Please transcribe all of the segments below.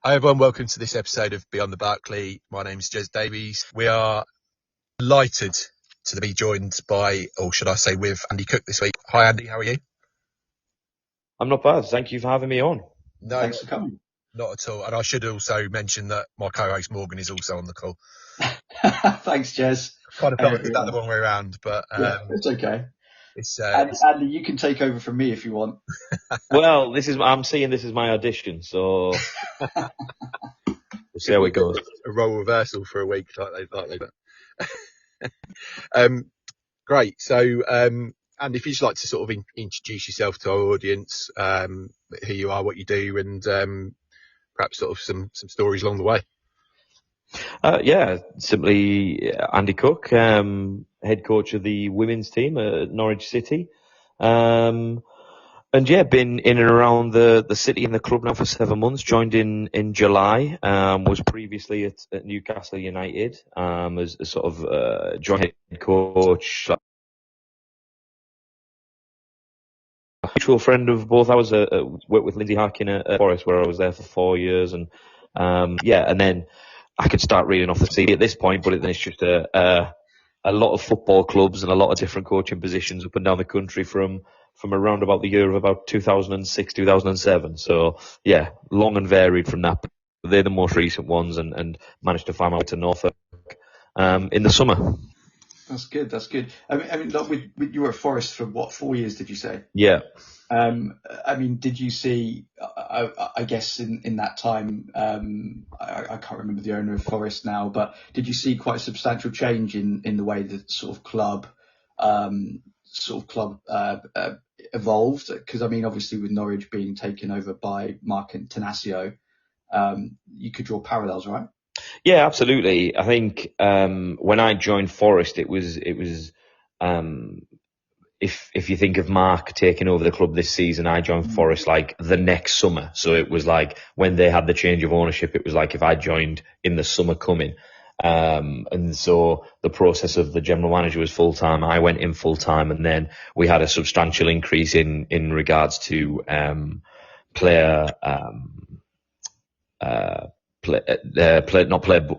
Hi everyone, welcome to this episode of Beyond the Barclay. My name is Jez Davies. We are delighted to be joined by, or should I say with, Andy Cook this week. Hi Andy, how are you? I'm not bad. Thank you for having me on. No, thanks for coming. Not at all. And I should also mention that my co-host Morgan is also on the call. Thanks, Jez. Kind of felt like that the wrong way around, but yeah, it's okay. It's Andy, you can take over from me if you want. Well, I'm seeing this is my audition, so we'll see how it goes. A role reversal for a week, like great. So, Andy, if you'd just like to sort of introduce yourself to our audience, who you are, what you do, and perhaps sort of some stories along the way. Simply Andy Cook, head coach of the women's team at Norwich City. Been in and around the city and the club now for 7 months. Joined in July. Was previously at Newcastle United as a sort of joint head coach. Mutual friend of both. I was worked with Lindsay Harkin at Forest, where I was there for 4 years, and then I could start reading off the CV at this point, but it's just a lot of football clubs and a lot of different coaching positions up and down the country from around about the year of about 2006, 2007. So yeah, long and varied from that. But they're the most recent ones, and managed to find my way to Norfolk in the summer. That's good. That's good. I mean, look, you were at Forest for what, 4 years? Did you say? Yeah. I mean, did you see? I guess in that time, I can't remember the owner of Forest now, but did you see quite a substantial change in the way the sort of club evolved? Because I mean, obviously with Norwich being taken over by Mark and Tenasio, you could draw parallels, right? Yeah, absolutely. I think when I joined Forest, it was if you think of Mark taking over the club this season, I joined Forest like the next summer. So it was like when they had the change of ownership, it was like if I joined in the summer coming. And so the process of the general manager was full time. I went in full time, and then we had a substantial increase in regards to player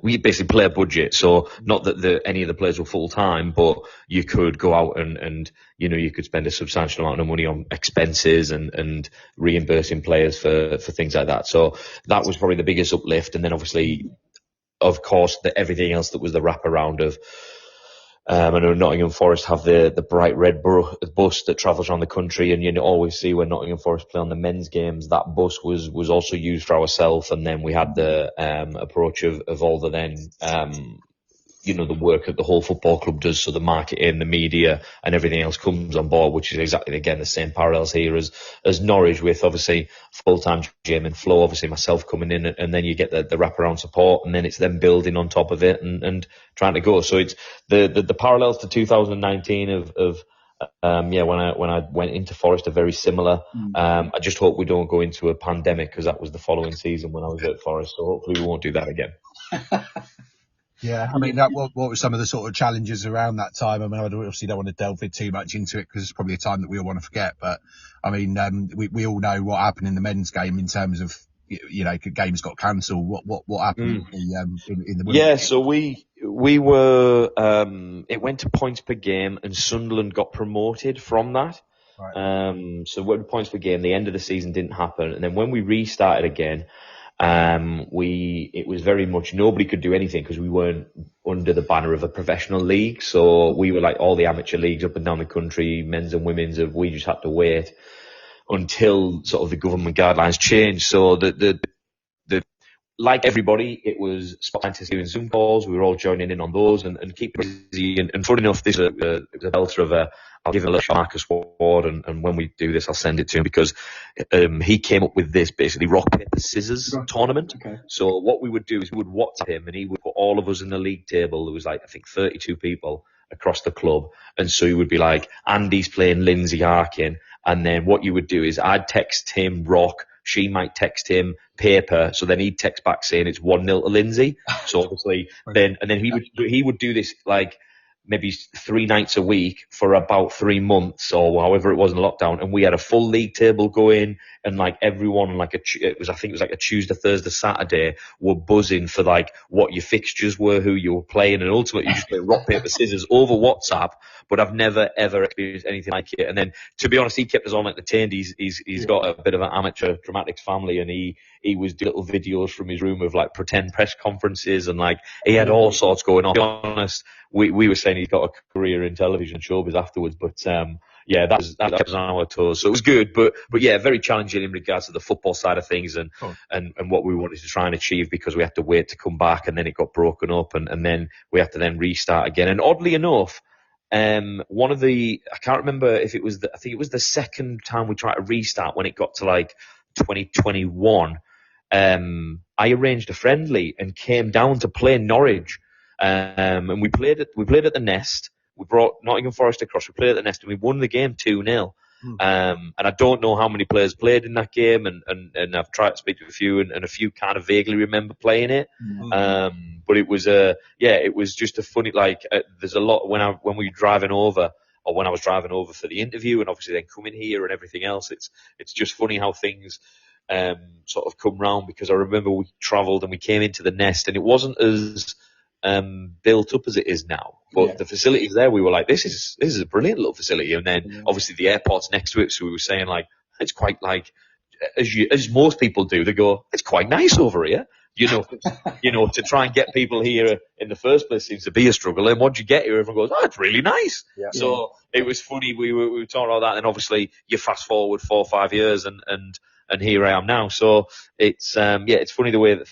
we basically player budget. So not that any of the players were full time, but you could go out and you could spend a substantial amount of money on expenses and reimbursing players for things like that. So that was probably the biggest uplift. And then obviously, of course, everything else that was the wraparound of. I know Nottingham Forest have the bright red bus that travels around the country, and you always see when Nottingham Forest play on the men's games, that bus was also used for ourselves. And then we had the approach of all the then the work that the whole football club does, so the marketing, the media, and everything else comes on board, which is exactly, again, the same parallels here as Norwich, with obviously full-time Jim and Flo, obviously myself coming in, and then you get the wraparound support, and then it's them building on top of it and trying to go. So it's the parallels to 2019 when I went into Forest are very similar. I just hope we don't go into a pandemic, because that was the following season when I was at Forest, so hopefully we won't do that again. Yeah, I mean, what were some of the sort of challenges around that time? I mean, I obviously don't want to delve too much into it, because it's probably a time that we all want to forget. But I mean, we all know what happened in the men's game in terms of games got cancelled. What happened in the women's game? So we were it went to points per game, and Sunderland got promoted from that. Right. So when points per game, the end of the season didn't happen, and then when we restarted again. It was very much nobody could do anything, because we weren't under the banner of a professional league. So we were like all the amateur leagues up and down the country, men's and women's, we just had to wait until sort of the government guidelines changed. So like everybody, it was scientists doing Zoom calls. We were all joining in on those and keeping busy. And funny enough, this was a belter of I'll give a little shout out to Marcus Ward, and when we do this, I'll send it to him, because he came up with this basically rock, paper, scissors tournament. Okay. So what we would do is we would WhatsApp him, and he would put all of us in the league table. There was I think 32 people across the club. And so he would be like, Andy's playing Lindsay Harkin. And then what you would do is I'd text him rock. She might text him paper, so then he'd text back saying it's 1-0 to Lindsay. So obviously, then he would do this like maybe 3 nights a week for about 3 months or however it was in lockdown, and we had a full league table going, and like everyone, like I think it was like a Tuesday, Thursday, Saturday, were buzzing for like what your fixtures were, who you were playing, and ultimately you just play rock paper scissors over WhatsApp. But I've never ever experienced anything like it. And then, to be honest, he kept us all entertained. He's got a bit of an amateur dramatics family, and he was doing little videos from his room of like pretend press conferences, and like he had all sorts going on. To be honest, we were saying he's got a career in television showbiz afterwards, but yeah, that was on our toes. So it was good, but yeah, very challenging in regards to the football side of things and what we wanted to try and achieve, because we had to wait to come back, and then it got broken up, and then we had to then restart again. And oddly enough, one of the, I can't remember if it was I think it was the second time we tried to restart, when it got to like 2021. I arranged a friendly and came down to play Norwich. And we played at the Nest. We brought Nottingham Forest across. We played at the Nest, and we won the game 2-0. And I don't know how many players played in that game, and I've tried to speak to a few, and a few kind of vaguely remember playing it. But it was it was just a funny, like, there's a lot when we were driving over, or when I was driving over for the interview, and obviously then coming here and everything else. It's just funny how things sort of come round, because I remember we travelled and we came into the Nest, and it wasn't as built up as it is now, but the facilities there, we were like, this is a brilliant little facility. And then obviously the airport's next to it, so we were saying like, it's quite like, as most people do, they go, it's quite nice over here. To try and get people here in the first place seems to be a struggle. And once you get here, everyone goes, oh, it's really nice. Yeah. So it was funny. We were talking about that, and obviously you fast forward 4 or 5 years, and here I am now. So it's it's funny the way that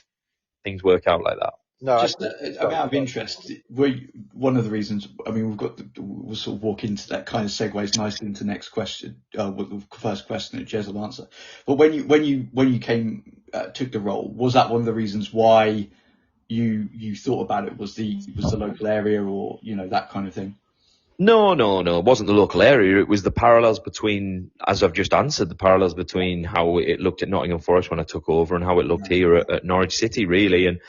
things work out like that. No, just out of interest, one of the reasons, I mean, we'll sort of walk into that, kind of segues nicely into the next question, the first question that Jez will answer. But when you came, took the role, was that one of the reasons why you thought about it? Was the local area, or, that kind of thing? No. It wasn't the local area. It was the parallels between, as I've just answered, the parallels between how it looked at Nottingham Forest when I took over and how it looked here at Norwich City, really. And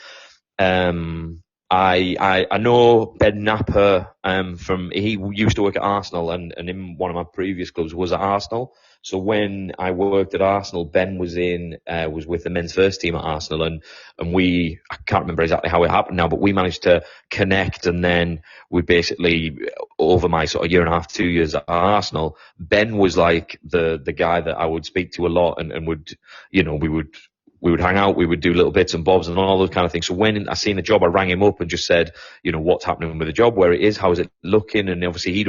I know Ben Napper he used to work at Arsenal, and in one of my previous clubs was at Arsenal. So when I worked at Arsenal, Ben was with the men's first team at Arsenal, and I can't remember exactly how it happened now, but we managed to connect, and then we basically, over my sort of year and a half, 2 years at Arsenal, Ben was like the guy that I would speak to a lot, and would, we would hang out, we would do little bits and bobs and all those kind of things. So when I seen the job, I rang him up and just said, what's happening with the job, where it is, how is it looking? And obviously he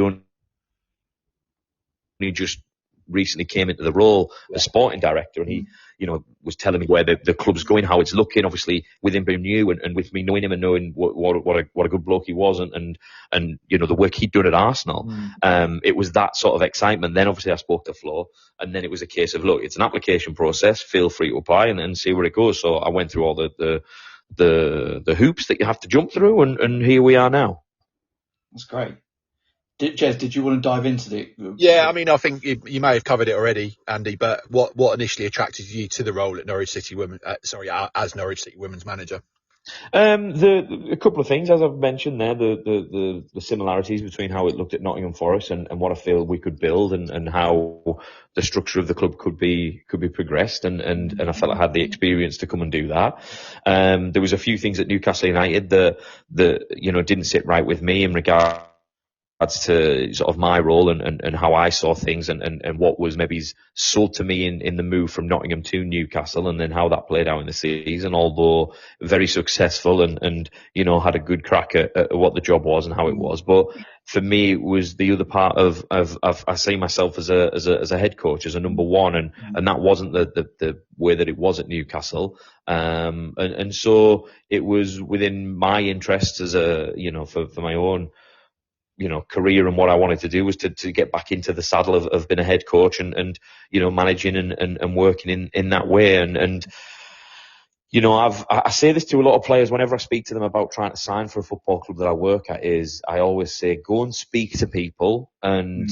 just recently came into the role as sporting director, and he, was telling me where the club's going, how it's looking, obviously with him being new, and with me knowing him and knowing what a good bloke he was, and the work he'd done at Arsenal. It was that sort of excitement. Then obviously I spoke to Flo, and then it was a case of, look, it's an application process, feel free to apply and see where it goes. So I went through all the hoops that you have to jump through, and here we are now. That's great. Jez, did you want to dive into the? Yeah, I mean, I think you may have covered it already, Andy. But what initially attracted you to the role at Norwich City Women? As Norwich City Women's manager. A couple of things, as I've mentioned there, the similarities between how it looked at Nottingham Forest and what I feel we could build, and how the structure of the club could be progressed, and I felt I had the experience to come and do that. There was a few things at Newcastle United that didn't sit right with me in regards to sort of my role and how I saw things, and what was maybe sold to me in the move from Nottingham to Newcastle, and then how that played out in the season, although very successful and had a good crack at what the job was and how it was. But for me, it was the other part of I see myself as a head coach, as a number one, and that wasn't the way that it was at Newcastle. And so it was within my interests as for my own career, and what I wanted to do was to get back into the saddle of being a head coach and managing and working in that way. And I say this to a lot of players whenever I speak to them about trying to sign for a football club that I work at, is I always say, go and speak to people. And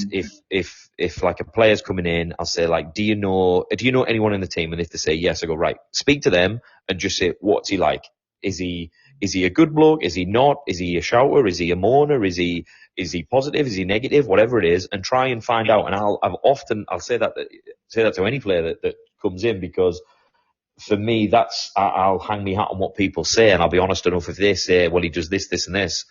if like a player's coming in, I'll say, like, do you know anyone in the team? And if they say yes, I go, right, speak to them and just say, what's he like? Is he he a good bloke? Is he not? Is he a shouter? Is he a moaner? Is he positive? Is he negative? Whatever it is, and try and find out. And I'll say that to any player that comes in, because for me, I'll hang me hat on what people say, and I'll be honest enough. If they say, well, he does this, this, and this,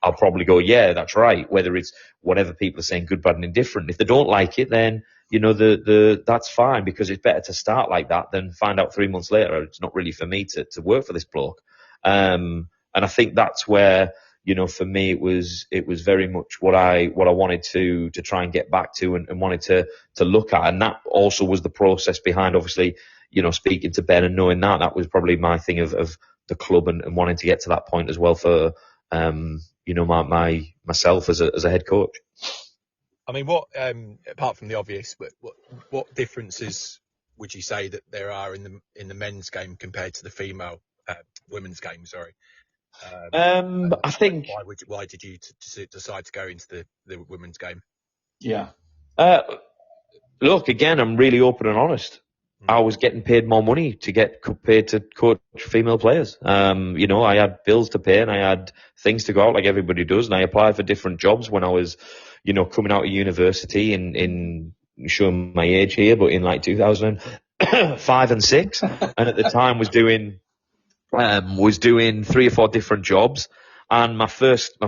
I'll probably go, yeah, that's right. Whether it's whatever people are saying, good, bad, and indifferent. If they don't like it, then that's fine, because it's better to start like that than find out 3 months later it's not really for me to work for this bloke. And I think that's where, for me, it was very much what I wanted to try and get back to and wanted to look at. And that also was the process behind, obviously, speaking to Ben and knowing that was probably my thing of the club and wanting to get to that point as well for, myself as a head coach. I mean, what apart from the obvious, what differences would you say that there are in the men's game compared to the women's game? Sorry. I think. Why did you decide to go into the women's game? Yeah. Look, again, I'm really open and honest. I was getting paid more money to get paid to coach female players. I had bills to pay and I had things to go out like everybody does. And I applied for different jobs when I was, coming out of university in showing my age here, but in like 2005 and 6. And at the time was doing 3 or 4 different jobs. And my first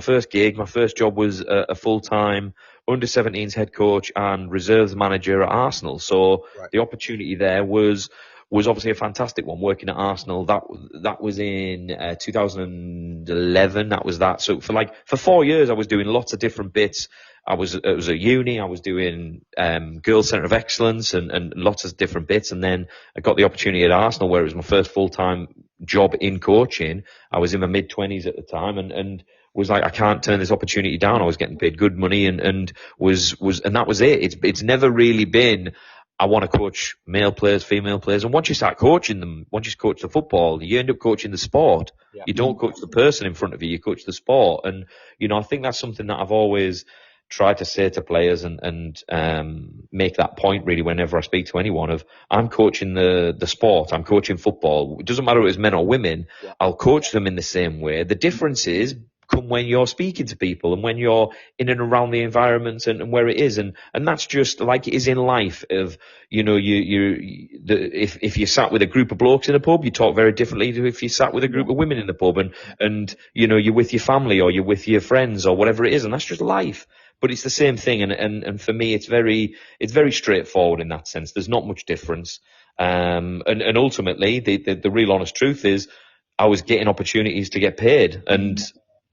job was a full-time under-17s head coach and reserves manager at Arsenal. So The opportunity there was obviously a fantastic one, working at Arsenal. That was in 2011. That was that. So for 4 years, I was doing lots of different bits. It was at uni. I was doing Girls Centre of Excellence and lots of different bits. And then I got the opportunity at Arsenal, where it was my first full-time job in coaching. I was in my mid-20s at the time and was like, I can't turn this opportunity down. I was getting paid good money and that was it. It's never really been, I want to coach male players, female players. And once you start coaching them, once you coach the football, you end up coaching the sport. Yeah. You don't coach the person in front of you, you coach the sport. And, I think that's something that I've always tried to say to players and make that point really whenever I speak to anyone of, I'm coaching the sport, I'm coaching football. It doesn't matter if it's men or women, I'll coach them in the same way. The difference is come when you're speaking to people and when you're in and around the environment and where it is. And that's just like it is in life of, if you sat with a group of blokes in a pub, you talk very differently to if you sat with a group of women in the pub and you're with your family or you're with your friends or whatever it is. And that's just life. But it's the same thing. And for me, it's very straightforward in that sense. There's not much difference. And ultimately the real honest truth is I was getting opportunities to get paid. And,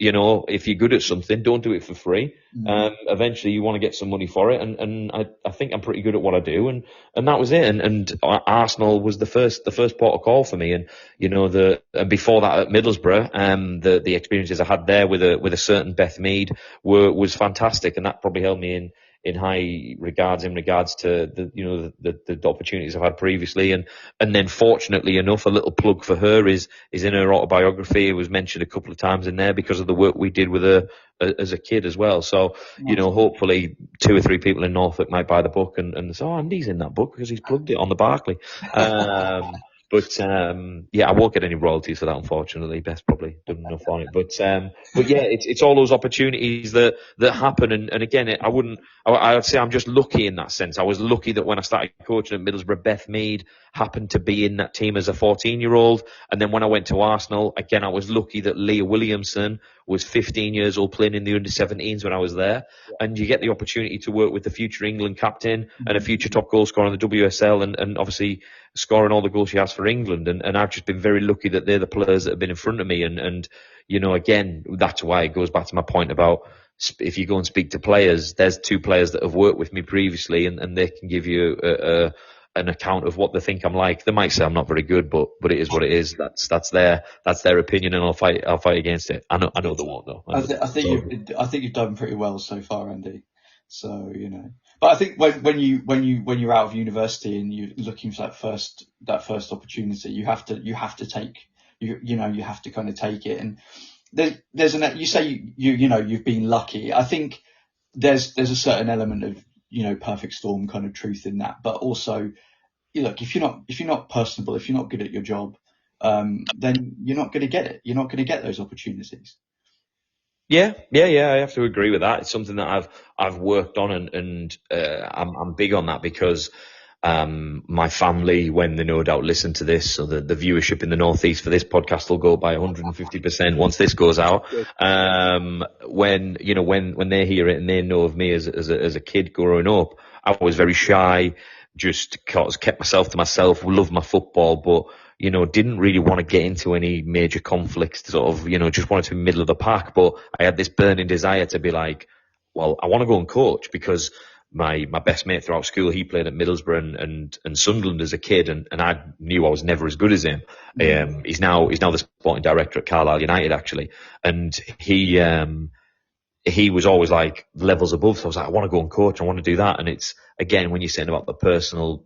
if you're good at something, don't do it for free. Eventually you want to get some money for it. And I think I'm pretty good at what I do. And that was it. And Arsenal was the first port of call for me. And, and before that at Middlesbrough, the experiences I had there with a certain Beth Mead was fantastic. And that probably held me in high regards in regards to the opportunities I've had previously. And then fortunately enough, a little plug for her is in her autobiography. It was mentioned a couple of times in there because of the work we did with her as a kid as well. So, hopefully 2 or 3 people in Norfolk might buy the book and say, oh, Andy's in that book because he's plugged it on the Barclay. But I won't get any royalties for that, unfortunately. Beth's probably done enough on it. But yeah, it's all those opportunities that happen. And again, I'd say I'm just lucky in that sense. I was lucky that when I started coaching at Middlesbrough, Beth Mead happened to be in that team as a 14-year-old. And then when I went to Arsenal, again, I was lucky that Leah Williamson was 15 years old playing in the under-17s when I was there. And you get the opportunity to work with the future England captain and a future top goal scorer in the WSL and obviously scoring all the goals she has for England. And I've just been very lucky that they're the players that have been in front of me. And again, that's why it goes back to my point about if you go and speak to players, there's 2 players that have worked with me previously and they can give you an account of what they think I'm like. They might say I'm not very good, but it is what it is. That's their opinion, and I'll fight against it. I know they won't though. I think you've done pretty well so far, Andy. So but I think when you're out of university and you're looking for that first opportunity, you have to take you have to kind of take it. And you say you've been lucky. I think there's a certain element of perfect storm kind of truth in that, but also look, if you're not personable, if you're not good at your job, then you're not going to get it. You're not going to get those opportunities. Yeah, I have to agree with that. It's something that I've worked on, and I'm big on that because my family, when they no doubt listen to this, so the viewership in the Northeast for this podcast will go by 150% once this goes out. When they hear it and they know of me as a kid growing up, I was very shy, just kept myself to myself, loved my football, but didn't really want to get into any major conflicts, sort of, just wanted to be middle of the pack. But I had this burning desire to be like, well, I want to go and coach because my best mate throughout school, he played at Middlesbrough and Sunderland as a kid, and I knew I was never as good as him. He's now the sporting director at Carlisle United, actually, and he was always like levels above. So I was like, I want to go and coach. I want to do that. And it's, again, when you're saying about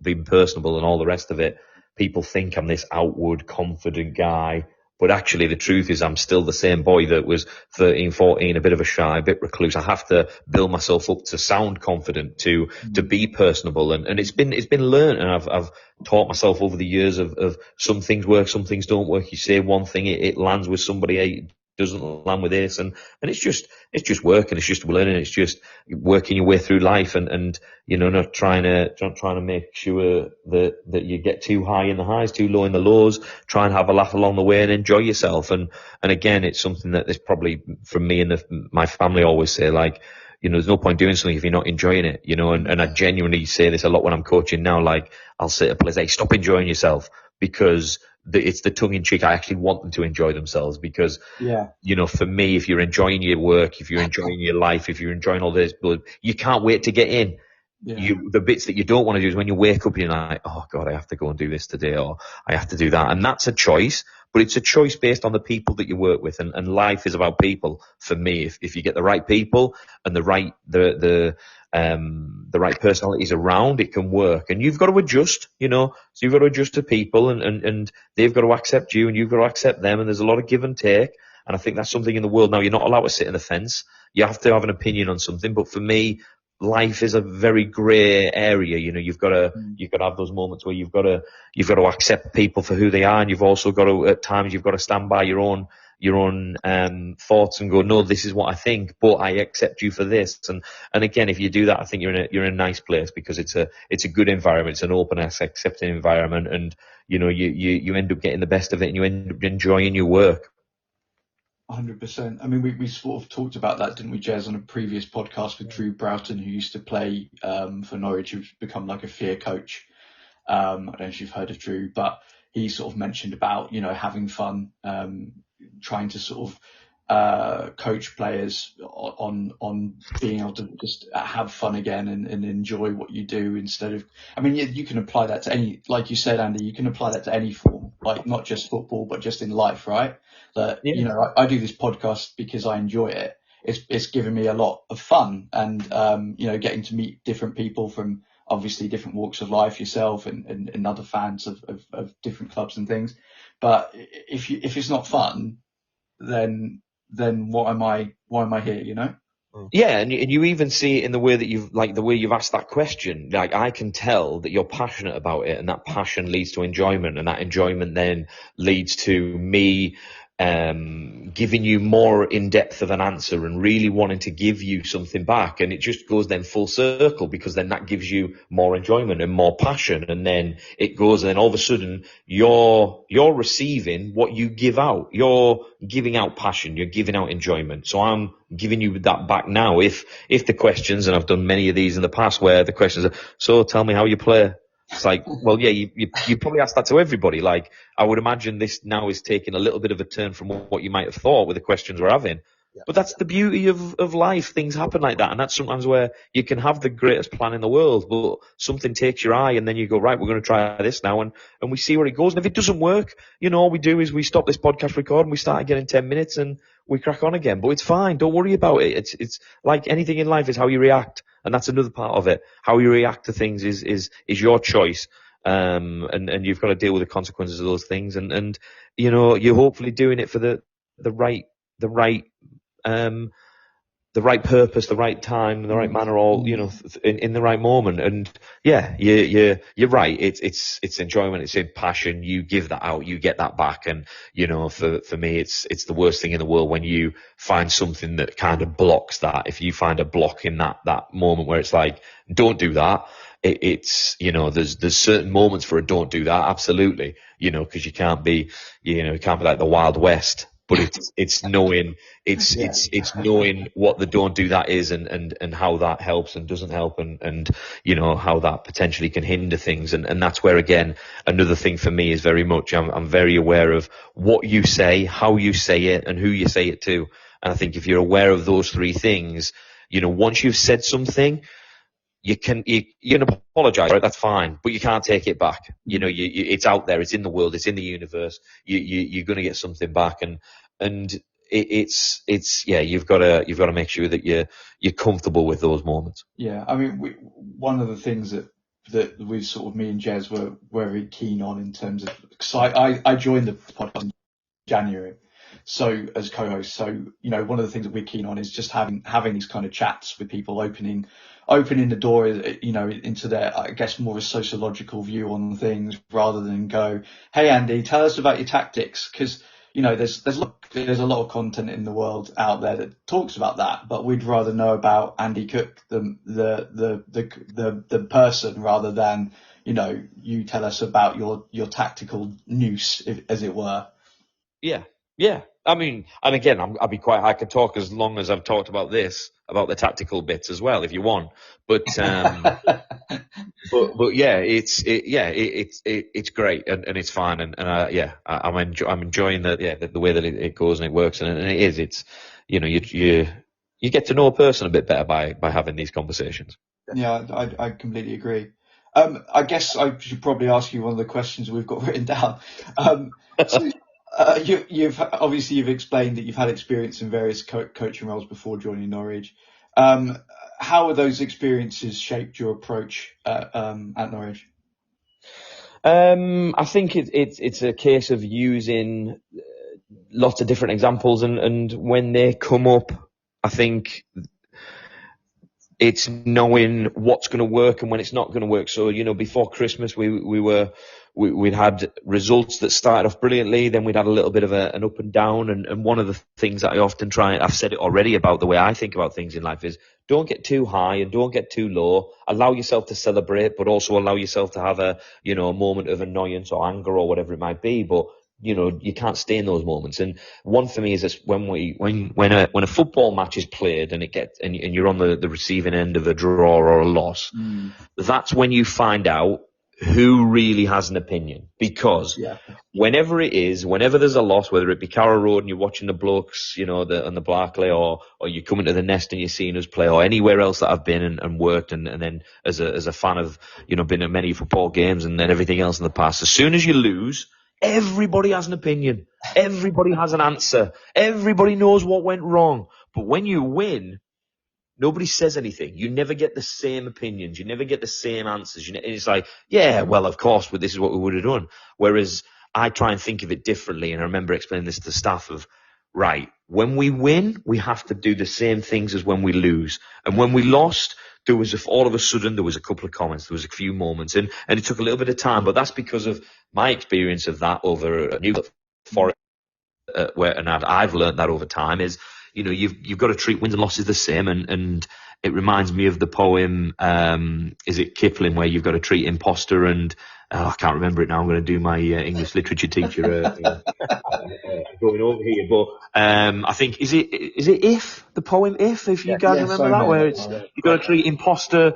being personable and all the rest of it, people think I'm this outward, confident guy. But actually, the truth is I'm still the same boy that was 13, 14, a bit of a shy, a bit recluse. I have to build myself up to sound confident, to be personable. And it's been learned. And I've taught myself over the years of some things work, some things don't work. You say one thing, it lands with somebody, it doesn't land with this. And it's just working. It's just learning. It's just working your way through life and not trying to make sure that you get too high in the highs, too low in the lows. Try and have a laugh along the way and enjoy yourself. And again, it's something that is probably from me and my family always say, like, there's no point doing something if you're not enjoying it, and I genuinely say this a lot when I'm coaching now. Like, I'll say to players, hey, stop enjoying yourself, because it's the tongue in cheek. I actually want them to enjoy themselves because, for me, if you're enjoying your work, if you're enjoying your life, if you're enjoying all this, you can't wait to get in. The bits that you don't want to do is when you wake up, you're like, oh God, I have to go and do this today, or I have to do that. And that's a choice, but it's a choice based on the people that you work with. And life is about people for me. If you get the right people and the right personalities around, it can work. And you've got to adjust, so you've got to adjust to people and they've got to accept you and you've got to accept them. And there's a lot of give and take. And I think that's something in the world now. You're not allowed to sit in the fence. You have to have an opinion on something. But for me, life is a very grey area. You've got to have those moments where you've got to accept people for who they are, and you've also got to, at times, you've got to stand by your own thoughts and go, no, this is what I think, but I accept you for this. And again, if you do that, I think you're in a nice place, because it's a good environment. It's an open, accepting environment, and you end up getting the best of it, and you end up enjoying your work. 100%. I mean, we sort of talked about that, didn't we, Jez, on a previous podcast with Drew Broughton, who used to play for Norwich, who's become like a fear coach. I don't know if you've heard of Drew, but he sort of mentioned about, having fun, trying to sort of coach players on being able to just have fun again and enjoy what you do, instead of, I mean, you can apply that to any, like you said, Andy, you can apply that to any form, like not just football, but just in life, right? That, I do this podcast because I enjoy it. It's given me a lot of fun, and, getting to meet different people from obviously different walks of life, yourself and other fans of different clubs and things. But if it's not fun, then why am I here, Yeah, and you even see it in the way that you've asked that question. Like, I can tell that you're passionate about it, and that passion leads to enjoyment, and that enjoyment then leads to me giving you more in depth of an answer and really wanting to give you something back. And it just goes then full circle, because then that gives you more enjoyment and more passion. And then it goes, and then all of a sudden you're receiving what you give out. You're giving out passion. You're giving out enjoyment. So I'm giving you that back now. If the questions, and I've done many of these in the past, where the questions are, so tell me how you play. It's like, well, yeah, you probably ask that to everybody. Like, I would imagine this now is taking a little bit of a turn from what you might have thought with the questions we're having. Yeah. But that's the beauty of life. Things happen like that. And that's sometimes where you can have the greatest plan in the world, but something takes your eye, and then you go, right, we're going to try this now, and we see where it goes. And if it doesn't work, all we do is we stop this podcast recording, we start again in 10 minutes, and we crack on again. But it's fine. Don't worry about it. It's like anything in life, is how you react. And that's another part of it. How you react to things is your choice. And you've got to deal with the consequences of those things. And you're hopefully doing it for the right the right purpose, the right time, the right manner, all in the right moment. And yeah, you're right. It's enjoyment, it's in passion. You give that out, you get that back. And for me, it's the worst thing in the world when you find something that kind of blocks that. If you find a block in that moment where it's like, don't do that. There's certain moments for a don't do that, absolutely, because you can't be like the Wild West, but it's knowing it's knowing what the don't do that is, and how that helps and doesn't help, and how that potentially can hinder things, and that's where, again, another thing for me is very much I'm very aware of what you say, how you say it, and who you say it to. And I think if you're aware of those three things, once you've said something, you can apologize, right? That's fine, but you can't take it back. It's out there, it's in the world, it's in the universe. You're going to get something back, and you've got to make sure that you're comfortable with those moments. Yeah, I mean, one of the things that we sort of, me and Jez were very keen on in terms of, because I joined the podcast in January, so as co-host, so one of the things that we're keen on is just having these kind of chats with people, opening the door, into their, I guess, more of a sociological view on things, rather than go, hey Andy, tell us about your tactics, because there's a lot of content in the world out there that talks about that, but we'd rather know about Andy Cook, the person, rather than you tell us about your tactical noose, as it were. Yeah. I mean, and again, I could talk as long as I've talked about the tactical bits as well, if you want. But but yeah, it's great, and it's fun, and I'm enjoying the way that it goes and it works, and it is. It's you get to know a person a bit better by having these conversations. Yeah, I completely agree. I guess I should probably ask you one of the questions we've got written down. So, you've explained that you've had experience in various coaching roles before joining Norwich. How have those experiences shaped your approach at Norwich? I think it's a case of using lots of different examples, and when they come up, I think it's knowing what's going to work and when it's not going to work. So, before Christmas, we'd had results that started off brilliantly. Then we'd had a little bit of an up and down. And one of the things that I often I've said it already about the way I think about things in life, is don't get too high and don't get too low. Allow yourself to celebrate, but also allow yourself to have a moment of annoyance or anger or whatever it might be. But you can't stay in those moments. And one for me is this: when a football match is played and you're on the receiving end of a draw or a loss, that's when you find out who really has an opinion. Because whenever there's a loss, whether it be Carrow Road and you're watching the blokes, on the Barclay, or you come into the Nest and you're seeing us play, or anywhere else that I've been and worked, and then as a fan of, been at many football games and then everything else in the past, as soon as you lose, everybody has an opinion. Everybody has an answer. Everybody knows what went wrong. But when you win, nobody says anything. You never get the same opinions. You never get the same answers. It's like, yeah, well, of course, but this is what we would have done. Whereas I try and think of it differently. And I remember explaining this to the staff of, right, when we win, we have to do the same things as when we lose. And when we lost, all of a sudden, there was a couple of comments, there was a few moments, and it took a little bit of time, but that's because of my experience of that over a new Forest, and I've learned that over time is, you've got to treat wins and losses the same, and it reminds me of the poem, is it Kipling, where you've got to treat imposter and, I can't remember it now, I'm going to do my English literature teacher going over here, but I think, is it If, the poem If you guys remember that, where it's, you've got to treat imposter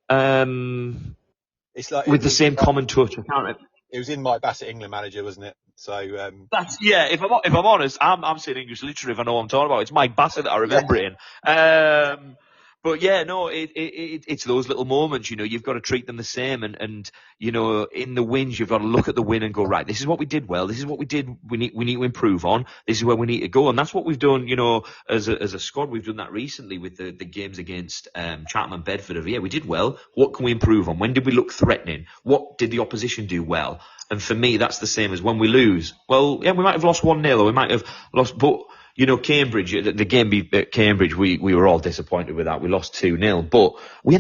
it's like, with the same common touch. I can't remember. It was in my Bassett England manager, wasn't it? So that's, yeah. If I'm honest, I'm saying English literature if I know what I'm talking about. It's Mike Bassett that I remember it in. But yeah, no, it's those little moments. You've got to treat them the same, and in the wins, you've got to look at the win and go, right, this is what we did well. This is what we did. We need to improve on. This is where we need to go, and that's what we've done. As a squad, we've done that recently with the games against Chatham and Bedford. We did well. What can we improve on? When did we look threatening? What did the opposition do well? And for me, that's the same as when we lose. Well, yeah, we might have lost 1-0, or we might have lost, but Cambridge, the game at Cambridge, we were all disappointed with that. We lost 2-0, but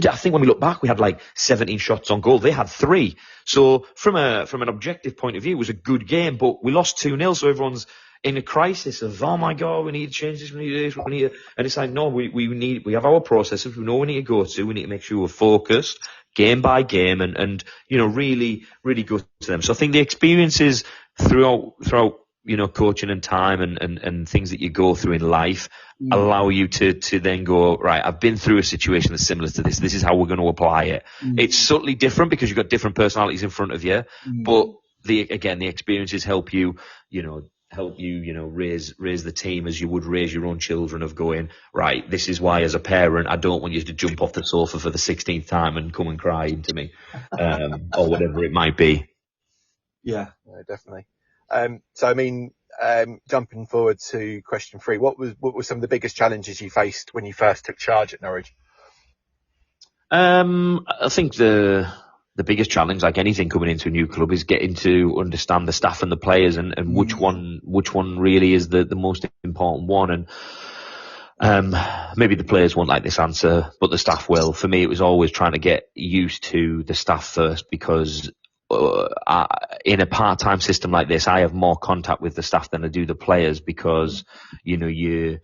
I think when we look back, we had like 17 shots on goal. They had 3. So from an objective point of view, it was a good game, but we lost 2-0. So everyone's in a crisis of, oh my God, we need to change this, we need this, we need to, and it's like, no, we have our processes, we know we need to go to, we need to make sure we're focused game by game and really, really go to them. So I think the experiences throughout, coaching and time and things that you go through in life allow you to then go, right, I've been through a situation that's similar to this. This is how we're going to apply it. It's subtly different because you've got different personalities in front of you, but the experiences help you, raise the team as you would raise your own children, of going, right, this is why as a parent, I don't want you to jump off the sofa for the 16th time and come and cry into me, or whatever it might be. Yeah, definitely. So I mean, jumping forward to question 3, what were some of the biggest challenges you faced when you first took charge at Norwich? I think the biggest challenge, like anything coming into a new club, is getting to understand the staff and the players and which one really is the most important one. And maybe the players won't like this answer, but the staff will. For me, it was always trying to get used to the staff first, because in a part-time system like this, I have more contact with the staff than I do the players, because you've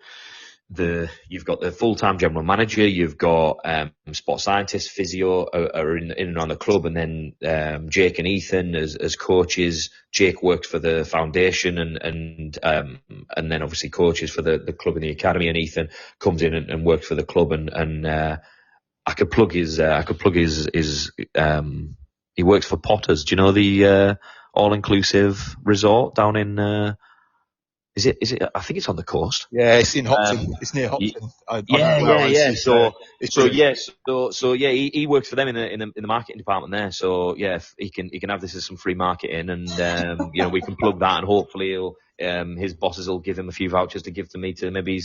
got the full-time general manager, you've got sports scientists, physio are in and around the club, and then Jake and Ethan as coaches. Jake works for the foundation and then obviously coaches for the club and the academy, and Ethan comes in and works for the club, and I could plug his he works for Potters. Do you know the all-inclusive resort down in? Is it? I think it's on the coast. Yeah, it's in Hopton. It's near Hopton. He works for them in the marketing department there. So yeah, he can have this as some free marketing, and we can plug that, and hopefully his bosses will give him a few vouchers to give to me to maybe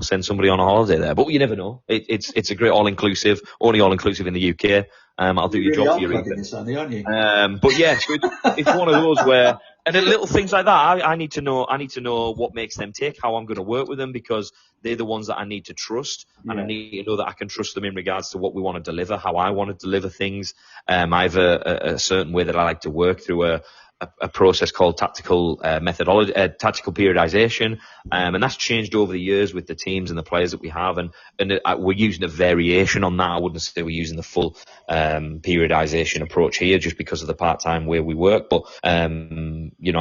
send somebody on a holiday there. But you never know. It's a great all-inclusive, only all-inclusive in the UK. I'll do your job for you, Ethan. Aren't you? But yeah, so it's one of those where, and then little things like that, I need to know what makes them tick, how I'm going to work with them, because they're the ones that I need to trust, and I need to know that I can trust them in regards to what we want to deliver, how I want to deliver things. I have a certain way that I like to work through a process called tactical methodology, tactical periodization, and that's changed over the years with the teams and the players that we have, and we're using a variation on that. I wouldn't say we're using the full periodization approach here, just because of the part-time way we work, but I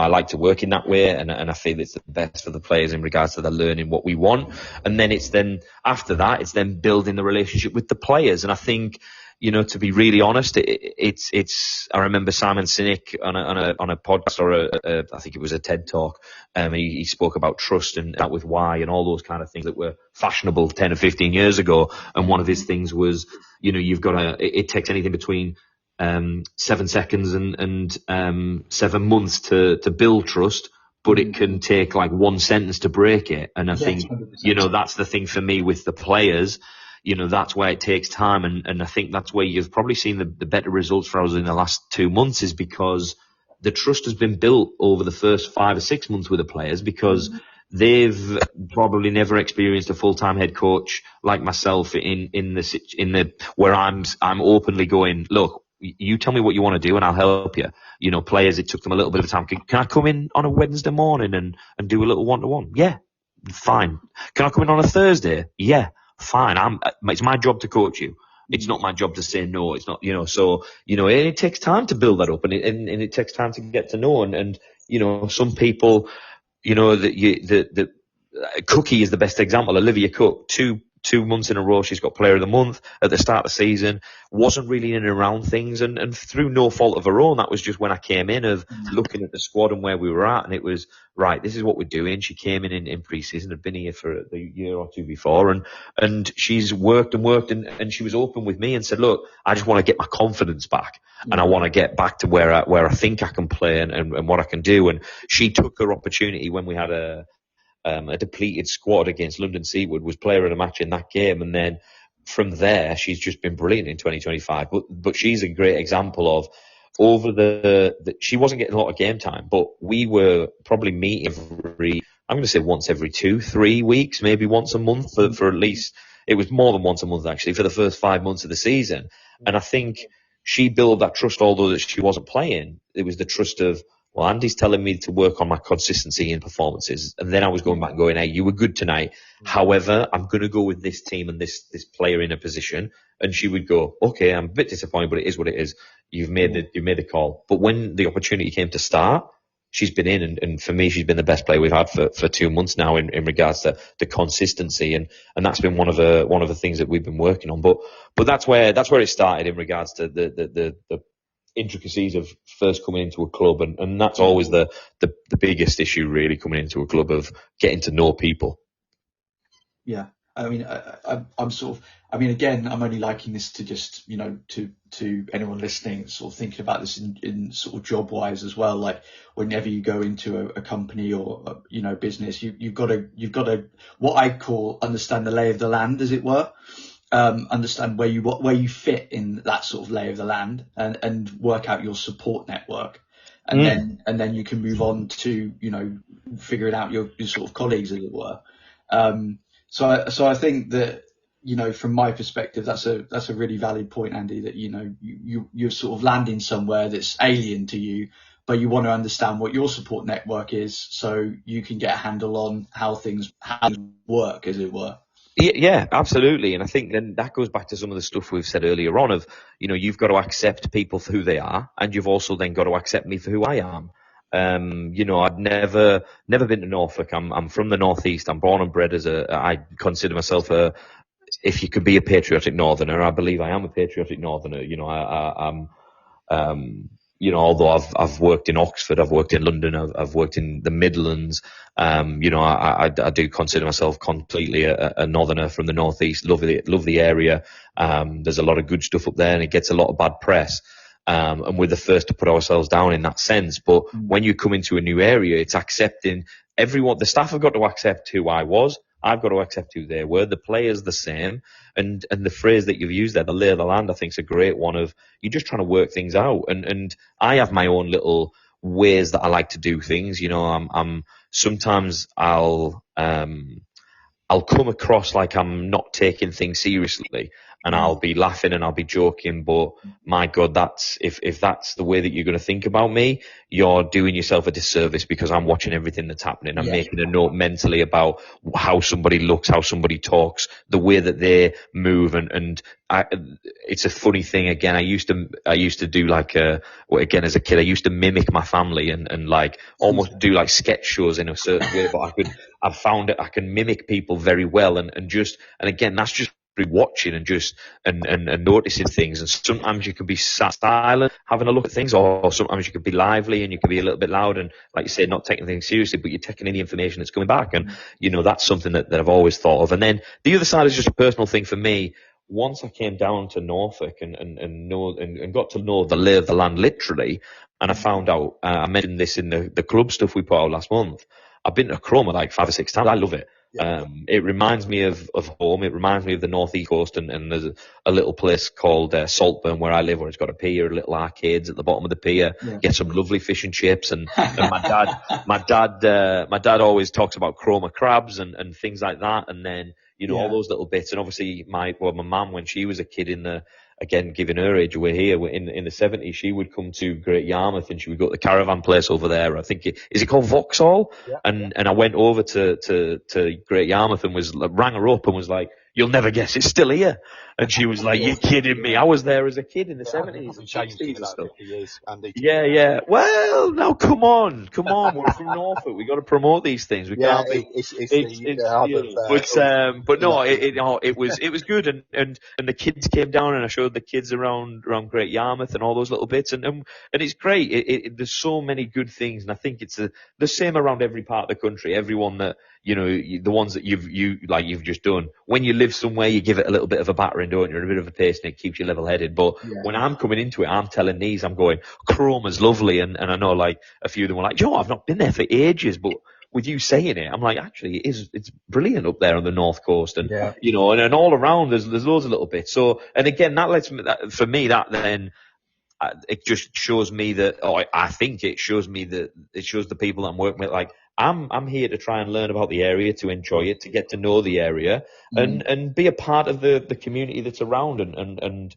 like to work in that way, and I feel it's the best for the players in regards to the learning what we want. And then after that, it's then building the relationship with the players. And I think, to be really honest, it's. I remember Simon Sinek on a podcast, or I think it was a TED talk. He spoke about trust and that with why and all those kind of things that were fashionable 10 or 15 years ago. And one of his things was, you've got it takes anything between 7 seconds and 7 months to build trust, but it can take like 1 sentence to break it. And I think 100%. That's the thing for me with the players. That's where it takes time, and I think that's where you've probably seen the better results for us in the last 2 months, is because the trust has been built over the first 5 or 6 months with the players, because they've probably never experienced a full-time head coach like myself in the where I'm openly going, look, you tell me what you want to do and I'll help you. Players, it took them a little bit of time. Can I come in on a Wednesday morning and do a little one-to-one? Yeah, fine. Can I come in on a Thursday? Yeah. Fine, it's my job to coach you. It's not my job to say no. It's not, so, it takes time to build that up, and it takes time to get to know. And some people, the Cookie is the best example. Olivia Cook, two months in a row, she's got Player of the Month at the start of the season, wasn't really in and around things, and through no fault of her own. That was just when I came in, of looking at the squad and where we were at, and it was, right, this is what we're doing. She came in pre-season, had been here for the year or two before, and she's worked and she was open with me and said, look, I just want to get my confidence back, and I want to get back to where I think I can play and what I can do. And she took her opportunity when we had a depleted squad against London Seawood, was player of the match in that game, and then from there she's just been brilliant in 2025. But she's a great example of, over she wasn't getting a lot of game time, but we were probably meeting every I'm going to say once every 2-3 weeks, maybe once a month for at least, it was more than once a month actually, for the first 5 months of the season. And I think she built that trust, although that she wasn't playing. It was the trust of, well, Andy's telling me to work on my consistency in performances. And then I was going back and going, hey, you were good tonight. However, I'm going to go with this team and this player in a position. And she would go, okay, I'm a bit disappointed, but it is what it is. You've made the call. But when the opportunity came to start, she's been in, and for me, she's been the best player we've had for 2 months now in regards to the consistency, and that's been one of the things that we've been working on. But that's where it started in regards to the intricacies of first coming into a club, and that's always the biggest issue, really, coming into a club, of getting to know people. Yeah. I mean, I'm sort of, I mean, again, I'm only liking this to just, you know, to anyone listening, sort of thinking about this in sort of job wise as well. Like whenever you go into a company or, you know, business, you've got to, what I call, understand the lay of the land, as it were. Understand where you fit in that sort of lay of the land, and work out your support network. And then you can move on to, you know, figuring out your sort of colleagues, as it were. So I think that, you know, from my perspective, that's a really valid point, Andy, that, you know, you're sort of landing somewhere that's alien to you, but you want to understand what your support network is, so you can get a handle on how things work, as it were. Yeah, absolutely. And I think then that goes back to some of the stuff we've said earlier on of, you know, you've got to accept people for who they are, and you've also then got to accept me for who I am. You know, I'd never been to Norfolk. I'm from the Northeast. I'm born and bred I consider myself if you could be a patriotic Northerner, I believe I am a patriotic Northerner. You know, I'm, you know, although I've worked in Oxford, I've worked in London, I've worked in the Midlands. You know, I do consider myself completely a Northerner from the Northeast. Love the area. There's a lot of good stuff up there, and it gets a lot of bad press. And we're the first to put ourselves down in that sense. But when you come into a new area, it's accepting everyone. The staff have got to accept who I was. I've got to accept who they were. The players the same. And the phrase that you've used there, the lay of the land, I think is a great one of, you're just trying to work things out. And I have my own little ways that I like to do things. You know, I'm sometimes I'll come across like I'm not taking things seriously, and I'll be laughing and I'll be joking, but my God, that's if that's the way that you're going to think about me, you're doing yourself a disservice, because I'm watching everything that's happening. I'm making a note mentally about how somebody looks, how somebody talks, the way that they move, and it's a funny thing. Again, I used to do like again, as a kid, I used to mimic my family and like almost do like sketch shows in a certain way, but I've found that I can mimic people very well, and again, that's just watching and just and noticing things. And sometimes you can be sat silent having a look at things, or sometimes you can be lively and you can be a little bit loud and, like you say, not taking things seriously, but you're taking in the information that's coming back. And you know, that's something that I've always thought of. And then the other side is just a personal thing for me. Once I came down to Norfolk and got to know the lay of the land literally, and I found out, I mentioned this in the club stuff we put out last month, I've been to Cromer like 5 or 6 times. I love it. It reminds me of home. It reminds me of the North East Coast, and there's a little place called Saltburn where I live, where it's got a pier, little arcades at the bottom of the pier. Get some lovely fish and chips, and my dad always talks about Cromer crabs and things like that, and then, you know, all those little bits. And obviously my mum, when she was a kid again, giving her age away here, in the 70s, she would come to Great Yarmouth and she would go to the caravan place over there. I think is it called Vauxhall? And I went over to Great Yarmouth and rang her up and was like, "You'll never guess, it's still here." And she was like, "You're kidding me. I was there as a kid in the 70s and 60s and stuff." Years, Andy. Yeah. Well, now come on. We're from Norfolk. We got to promote these things. We can't be. But no, it was good, and the kids came down, and I showed the kids around Great Yarmouth and all those little bits, and it's great. There's so many good things, and I think it's the same around every part of the country. Everyone that, you know, the ones that you've just done. When you live somewhere, you give it a little bit of a battering, don't you? A bit of a pace, and it keeps you level-headed. But when I'm coming into it, I'm telling these, I'm going, Cromer's lovely, and I know like a few of them were like, Joe, I've not been there for ages, but with you saying it, I'm like, actually, it's brilliant up there on the North Coast, and you know, and all around there's loads of little bits. So, and again, that lets me, for me, that then. It just shows me that, I think it shows me that it shows the people that I'm working with, like, I'm here to try and learn about the area, to enjoy it, to get to know the area, and be a part of the community that's around, and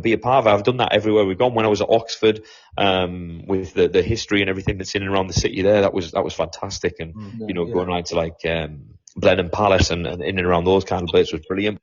be a part of it. I've done that everywhere we've gone. When I was at Oxford, with the history and everything that's in and around the city there, that was fantastic. And going around to like Blenheim Palace and in and around those kind of places was brilliant.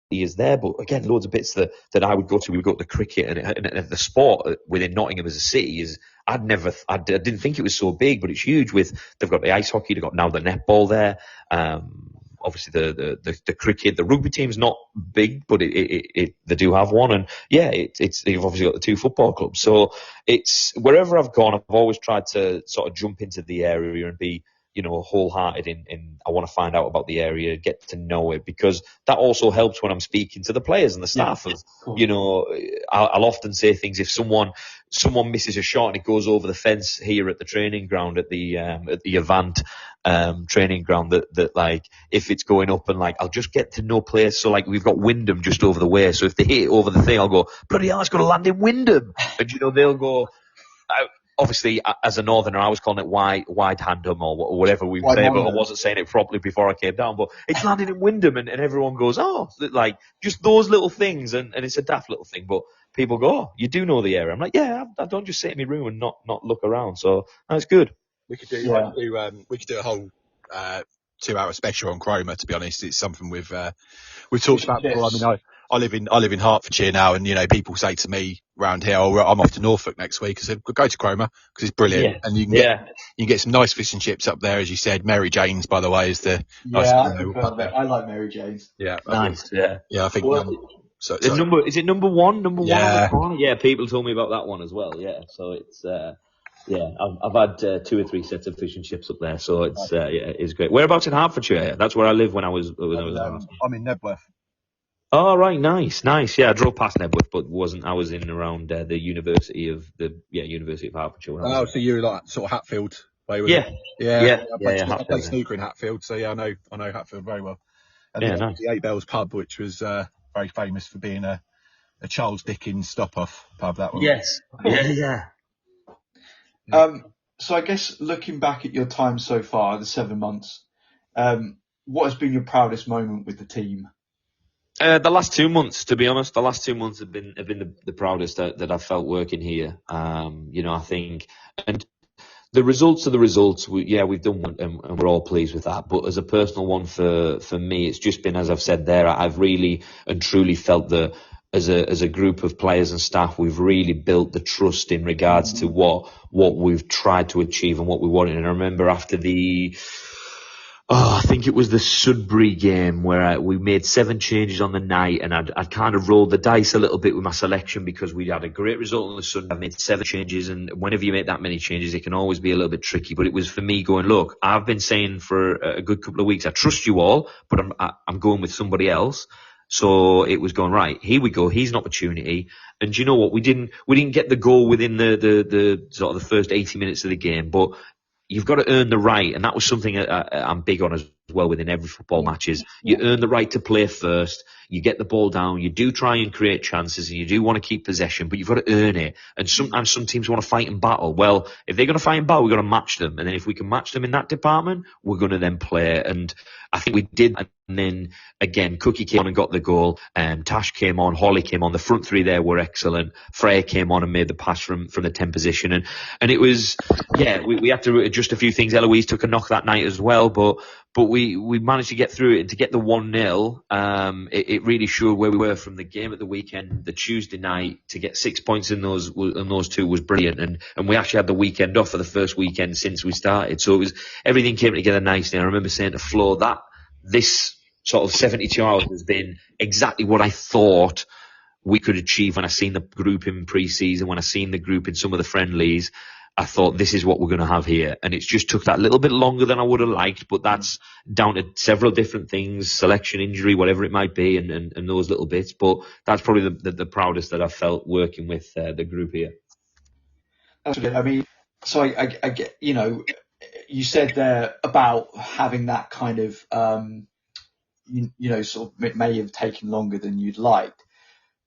He is there, but again, loads of bits that I would go to. We would go to the cricket, and the sport within Nottingham as a city is. I didn't think it was so big, but it's huge. They've got the ice hockey, they've got now the netball there. Obviously the cricket, the rugby team's not big, but they do have one, and they've obviously got the two football clubs. So it's wherever I've gone, I've always tried to sort of jump into the area and be wholehearted in I want to find out about the area, get to know it, because that also helps when I'm speaking to the players and the staff. I'll often say things if someone misses a shot and it goes over the fence here at the training ground at the Avant training ground, that like if it's going up, and like I'll just get to know players. So like we've got Wyndham just over the way, so if they hit it over the thing, I'll go, bloody hell, it's got to land in Wyndham, and they'll go. Obviously, as a northerner, I was calling it wide handham or whatever we say, but I wasn't saying it properly before I came down. But it's landed in Wyndham, and everyone goes, oh, like just those little things, and it's a daft little thing, but people go, oh, you do know the area. I'm like, yeah, I don't just sit in my room and not look around. So that's good. We could do we could do a whole 2-hour special on Chroma. To be honest, it's something we've talked about before. I mean, I live in Hertfordshire now, and people say to me around here, "Oh, I'm off to Norfolk next week." I said, "Go to Chroma because it's brilliant, and you can get some nice fish and chips up there, as you said. Mary Jane's, by the way, is the I like Mary Jane's. Yeah, nice. Yeah, I think. Is it number one? Number one on the corner? Yeah, people told me about that one as well. Yeah, so it's. I've had 2 or 3 sets of fish and chips up there, so it's great. Whereabouts in Hertfordshire? That's where I live when I was. I'm in Nebworth. Oh right, nice. Yeah, I drove past Nebworth, but wasn't. I was in and around the University of Hertfordshire. So you're like sort of Hatfield way, was it? Yeah. I played snooker in Hatfield, so yeah, I know Hatfield very well. And nice. The Eight Bells pub, which was very famous for being a Charles Dickens stop-off pub. That one. Yes. Yeah. So I guess looking back at your time so far, the 7 months, what has been your proudest moment with the team? The last 2 months, to be honest, have been the proudest that I've felt working here. I think, and the results are the results. We've done one, and we're all pleased with that. But as a personal one for me, it's just been, as I've said there, I've really and truly felt that as a group of players and staff, we've really built the trust in regards to what we've tried to achieve and what we wanted. And I remember after I think it was the Sudbury game where we made 7 changes on the night, and I'd kind of rolled the dice a little bit with my selection because we had a great result on the Sunday. I made 7 changes, and whenever you make that many changes, it can always be a little bit tricky. But it was for me going, look, I've been saying for a good couple of weeks, I trust you all, but I'm going with somebody else. So it was going, right, here we go. Here's an opportunity. And you know what? We didn't get the goal within the sort of the first 80 minutes of the game, but you've got to earn the right, and that was something I'm big on as well within every football match is you earn the right to play first, you get the ball down, you do try and create chances, and you do want to keep possession, but you've got to earn it. And sometimes some teams want to fight and battle. Well, if they're going to fight and battle, we've got to match them. And then if we can match them in that department, we're going to then play. And I think we did. And then again, Cookie came on and got the goal. Tash came on, Holly came on. The front 3 there were excellent. Freya came on and made the pass from the 10 position. And it was, we had to adjust a few things. Eloise took a knock that night as well, but we managed to get through it, and to get the 1-0. It really showed where we were from the game at the weekend, the Tuesday night. To get 6 points in those 2 was brilliant, and we actually had the weekend off for the first weekend since we started. So it was, everything came together nicely. And I remember saying to Flo that this sort of 72 hours has been exactly what I thought we could achieve when I seen the group in pre-season, when I seen the group in some of the friendlies. I thought this is what we're going to have here. And it's just took that little bit longer than I would have liked, but that's down to several different things, selection, injury, whatever it might be, and those little bits. But that's probably the proudest that I've felt working with the group here. That's good. I mean, so I get, you said there about having that kind of, sort of, it may have taken longer than you'd liked.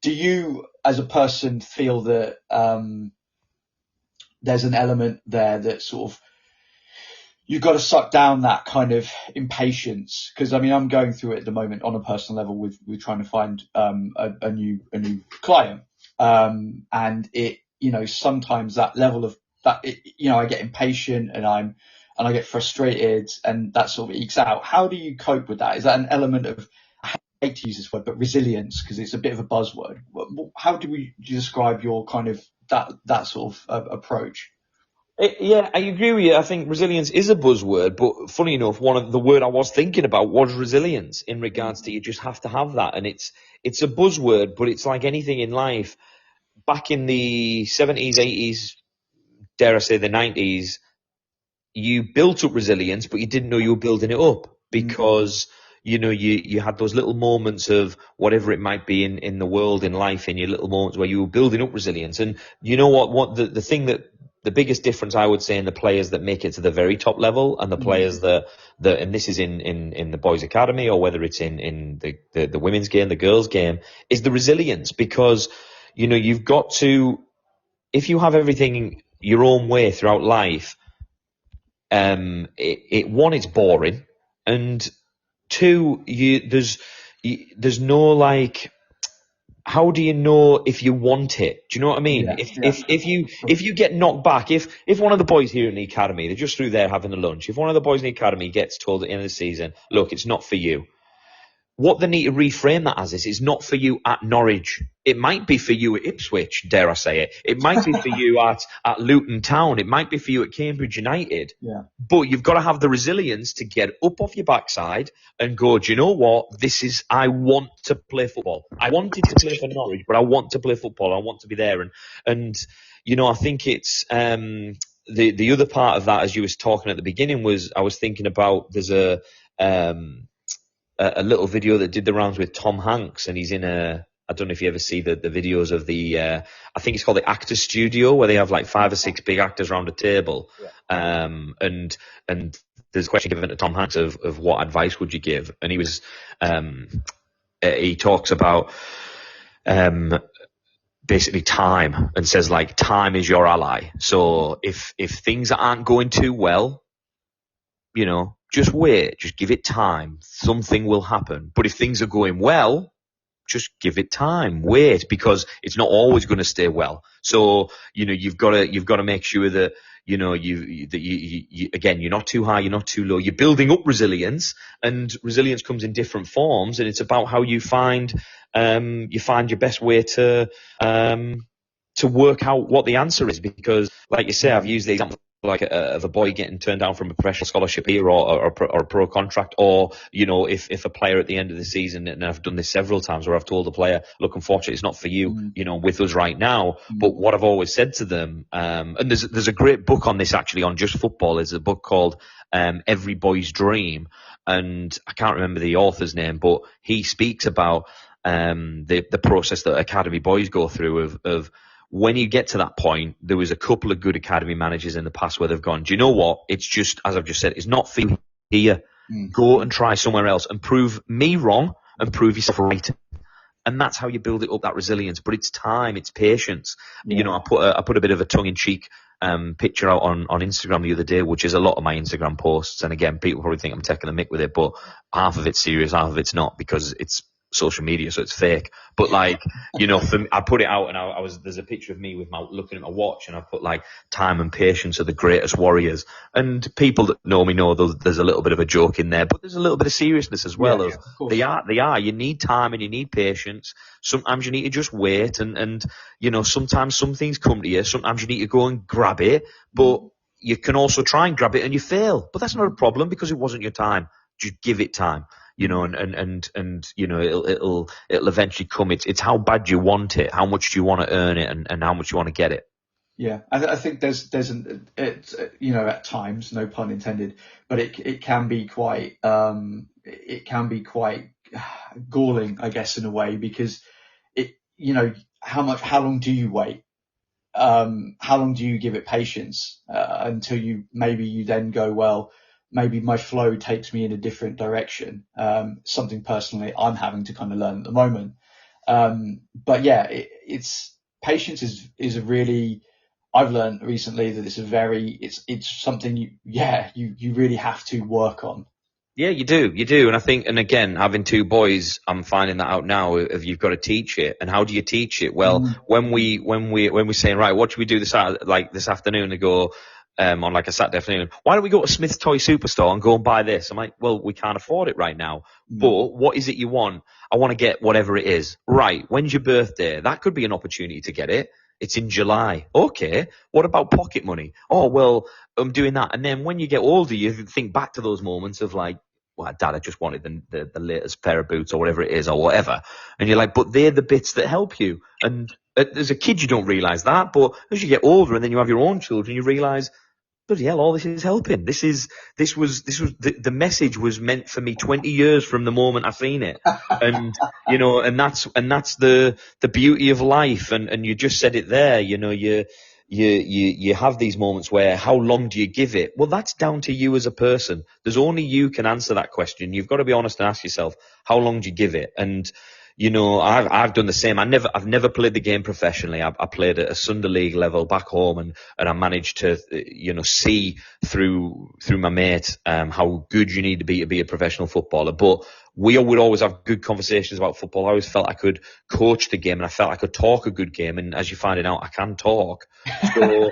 Do you, as a person, feel that, there's an element there that sort of, you've got to suck down that kind of impatience. Because I mean, I'm going through it at the moment on a personal level with trying to find a new client, and it, sometimes that level of that, I get impatient and I get frustrated, and that sort of ekes out. How do you cope with that? Is that an element of, I hate to use this word, but resilience, because it's a bit of a buzzword? How do we describe your kind of that sort of approach? Yeah, I agree with you. I think resilience is a buzzword, but funny enough, one of the word I was thinking about was resilience, in regards to, you just have to have that. And it's a buzzword, but it's like anything in life. Back in the 70s, 80s, dare I say the 90s, you built up resilience, but you didn't know you were building it up, because you had those little moments of whatever it might be in the world, in life, in your little moments where you were building up resilience. And you know what the thing that, the biggest difference I would say in the players that make it to the very top level and the players that and this is in the boys academy, or whether it's in the women's game, the girls game, is the resilience. Because you've got to, if you have everything your own way throughout life, one, it's boring, and two, there's no, like, how do you know if you want it? Do you know what I mean? Yeah. If you get knocked back, if one of the boys here in the academy, they're just through there having a lunch, if one of the boys in the academy gets told at the end of the season, look, it's not for you, what they need to reframe that as is, it's not for you at Norwich. It might be for you at Ipswich, dare I say it. It might be for you at Luton Town. It might be for you at Cambridge United. Yeah. But you've got to have the resilience to get up off your backside and go, do you know what? I want to play football. I wanted to play for Norwich, but I want to play football. I want to be there. And I think it's, the other part of that, as you was talking at the beginning, was I was thinking about, there's a little video that did the rounds with Tom Hanks, and he's in I don't know if you ever see the videos of I think it's called the Actors Studio, where they have like 5 or 6 big actors around a table. Yeah. And there's a question given to Tom Hanks of what advice would you give? And he talks about, basically time, and says, like, time is your ally. So if things aren't going too well, just wait, just give it time. Something will happen. But if things are going well, just give it time. Wait, because it's not always going to stay well. So, you've got to make sure that, again, you're not too high, you're not too low. You're building up resilience, and resilience comes in different forms. And it's about how you find your best way to work out what the answer is. Because, like you say, I've used the example of a boy getting turned down from a professional scholarship here, or a pro contract, or if a player at the end of the season, and I've done this several times, where I've told the player, look, unfortunately it's not for you, with us right now. But what I've always said to them, and there's a great book on this actually, on just football. There's a book called Every Boy's Dream, and I can't remember the author's name, but he speaks about the process that academy boys go through of when you get to that point. There was a couple of good academy managers in the past where they've gone, do you know what? It's just, as I've just said, it's not for you here. Go and try somewhere else and prove me wrong and prove yourself right. And that's how you build it up, that resilience. But it's time, it's patience. Yeah. I put a bit of a tongue-in-cheek picture out on Instagram the other day, which is a lot of my Instagram posts. And again, people probably think I'm taking the mick with it, but half of it's serious, half of it's not, because it's social media, so it's fake. But like, I put it out, and there's a picture of me with looking at my watch, and I put like, time and patience are the greatest warriors. And people that know me know there's a little bit of a joke in there, but there's a little bit of seriousness as well. They are. You need time and you need patience. Sometimes you need to just wait, and sometimes some things come to you. Sometimes you need to go and grab it, but you can also try and grab it and you fail. But that's not a problem, because it wasn't your time. Just give it time. And it'll eventually come. It's how bad you want it, how much do you want to earn it, and how much you want to get it. Yeah, I think there's at times, no pun intended, but it can be quite galling, I guess, in a way, because how long do you wait? How long do you give it patience until you then go, well, maybe my flow takes me in a different direction. Something personally I'm having to kind of learn at the moment. But yeah, it's patience is a really I've learned recently that it's something you really have to work on. Yeah, you do. And I think, and again, having two boys, I'm finding that out now of you've got to teach it. And how do you teach it? Well, when we're saying, right, what should we do this afternoon? They go, on like a Saturday afternoon, why don't we go to Smith's Toy Superstore and go and buy this? I'm like, well, we can't afford it right now. But what is it you want? I want to get whatever it is. Right. When's your birthday? That could be an opportunity to get it. It's in July. Okay. What about pocket money? Oh, well, I'm doing that. And then when you get older, you think back to those moments of like, well, Dad, I just wanted the latest pair of boots or whatever it is or whatever. And you're like, but they're the bits that help you. And as a kid, you don't realise that. But as you get older and then you have your own children, you realise, bloody hell, all this is helping. This was the message was meant for me 20 years from the moment I seen it. And, and that's the beauty of life. And you just said it there, you have these moments where how long do you give it? Well, that's down to you as a person. There's only you can answer that question. You've got to be honest and ask yourself, how long do you give it? And, I've done the same. I've never played the game professionally. I played at a Sunday League level back home and I managed to, see through my mate, how good you need to be a professional footballer. But we would always have good conversations about football. I always felt I could coach the game and I felt I could talk a good game. And as you're finding out, I can talk. So,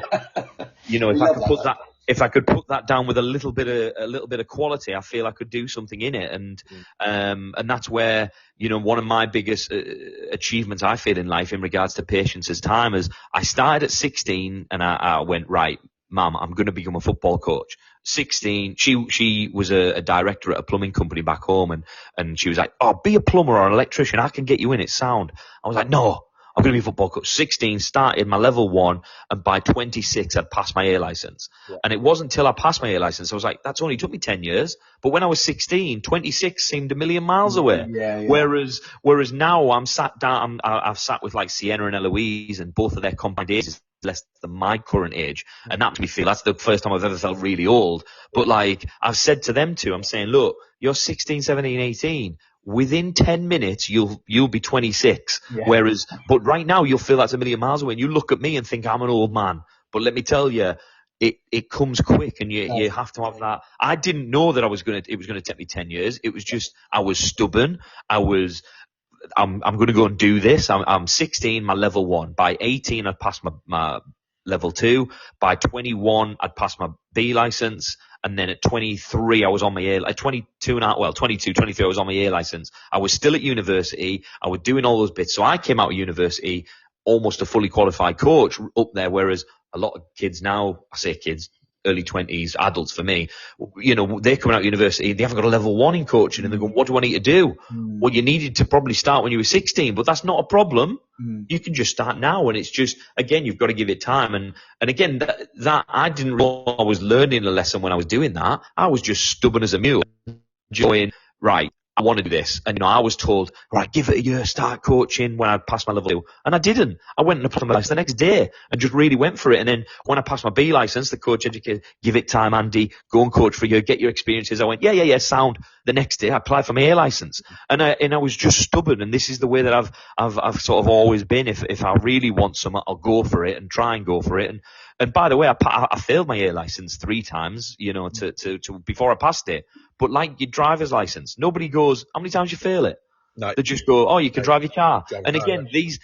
if I could put that down with a little bit of quality, I feel I could do something in it. And that's where, one of my biggest achievements I feel in life in regards to patience is time is I started at 16 and I went, right, Mum, I'm going to become a football coach. 16, she was a director at a plumbing company back home and she was like, oh, be a plumber or an electrician. I can get you in, it's sound. I was like, no, I'm going to be a football coach. 16, started my level 1, and by 26, I'd passed my A license. Yeah. And it wasn't until I passed my A license, I was like, that's only took me 10 years. But when I was 16, 26 seemed a million miles away. Yeah. Whereas now I'm sat down, I've sat with like Sienna and Eloise, and both of their combined ages less than my current age. And that makes me feel that's the first time I've ever felt really old. But like I've said to them too, I'm saying, look, you're 16, 17, 18. Within 10 minutes, you'll be 26. Yeah. But right now you'll feel that's a million miles away and you look at me and think I'm an old man. But let me tell you, it comes quick and you have to have that. I didn't know that it was going to take me 10 years. It was just, I was stubborn. I'm going to go and do this. I'm 16, my level 1. By 18, I'd passed my level 2. By 21, I'd passed my B license. And then at 23, I was on my A, at 22, 23, I was on my A license. I was still at university. I was doing all those bits. So I came out of university almost a fully qualified coach up there. Whereas a lot of kids now, I say kids, early 20s, adults for me, they're coming out of university, they haven't got a level 1 in coaching and they go, what do I need to do? Well, you needed to probably start when you were 16, but that's not a problem. You can just start now. And it's just, again, you've got to give it time. And again, that I didn't realize I was learning a lesson when I was doing that. I was just stubborn as a mule, enjoying, right, I want to do this. And, I was told, right, give it a year, start coaching when I passed my level 2. And I didn't. I went and applied my license the next day and just really went for it. And then when I passed my B license, the coach educated, give it time, Andy, go and coach for a year, get your experiences. I went, yeah, sound. The next day I applied for my A license. And I was just stubborn. And this is the way that I've sort of always been. If I really want something, I'll go for it and try and go for it. And by the way, I failed my A license 3 times, to before I passed it. But like your driver's license, nobody goes, how many times you fail it? No. They just go, oh, you can drive your car. And again, these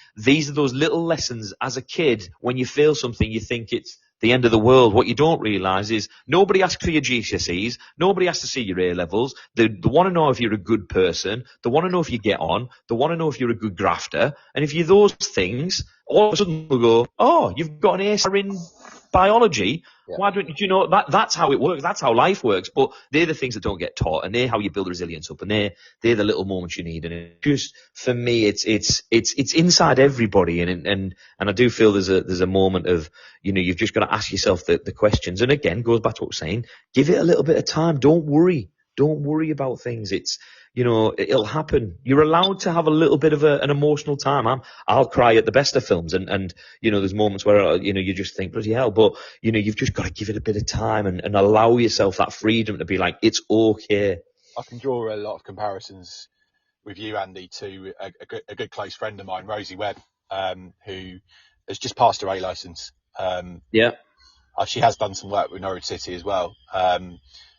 are those little lessons as a kid. When you fail something, you think it's the end of the world. What you don't realise is nobody asks for your GCSEs. Nobody has to see your A levels. They want to know if you're a good person. They want to know if you get on. They want to know if you're a good grafter. And if you're those things, all of a sudden they'll go, oh, you've got an A star in biology. Yeah. Why don't you that's how it works? That's how life works. But they're the things that don't get taught, and they're how you build resilience up, and they're the little moments you need. And it just, for me, it's inside everybody, and I do feel there's a moment of, you've just got to ask yourself the questions. And again, goes back to what we're saying. Give it a little bit of time. Don't worry about things. It's, it'll happen. You're allowed to have a little bit of an emotional time. I'll cry at the best of films, and there's moments where you just think, bloody hell, but you've just got to give it a bit of time and allow yourself that freedom to be like, it's okay. I can draw a lot of comparisons with you, Andy, to a good close friend of mine, Rosie Webb, who has just passed her A license. Yeah. She has done some work with Norwich City as well.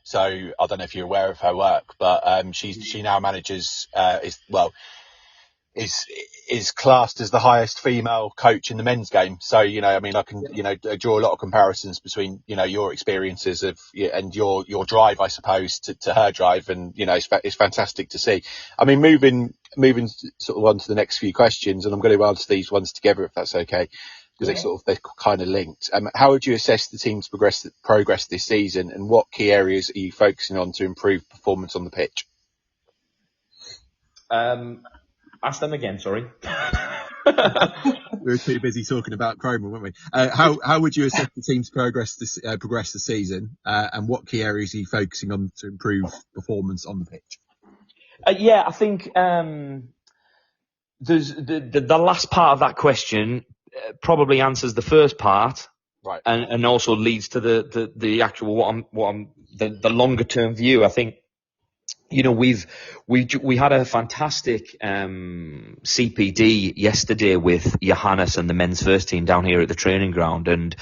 So I don't know if you're aware of her work, but she now manages is classed as the highest female coach in the men's game. So, I mean, I can, draw a lot of comparisons between, your experiences and your drive, I suppose, to her drive. And, it's fantastic to see. I mean, moving sort of on to the next few questions, and I'm going to answer these ones together, if that's okay, because they're kind of linked. How would you assess the team's progress this season, and what key areas are you focusing on to improve performance on the pitch? Ask them again, sorry. We were too busy talking about Chroma, weren't we? How would you assess the team's progress this season, and what key areas are you focusing on to improve performance on the pitch? I think there's the last part of that question probably answers the first part, right, and also leads to the actual the longer term view. I think. We had a fantastic CPD yesterday with Johannes and the men's first team down here at the training ground, and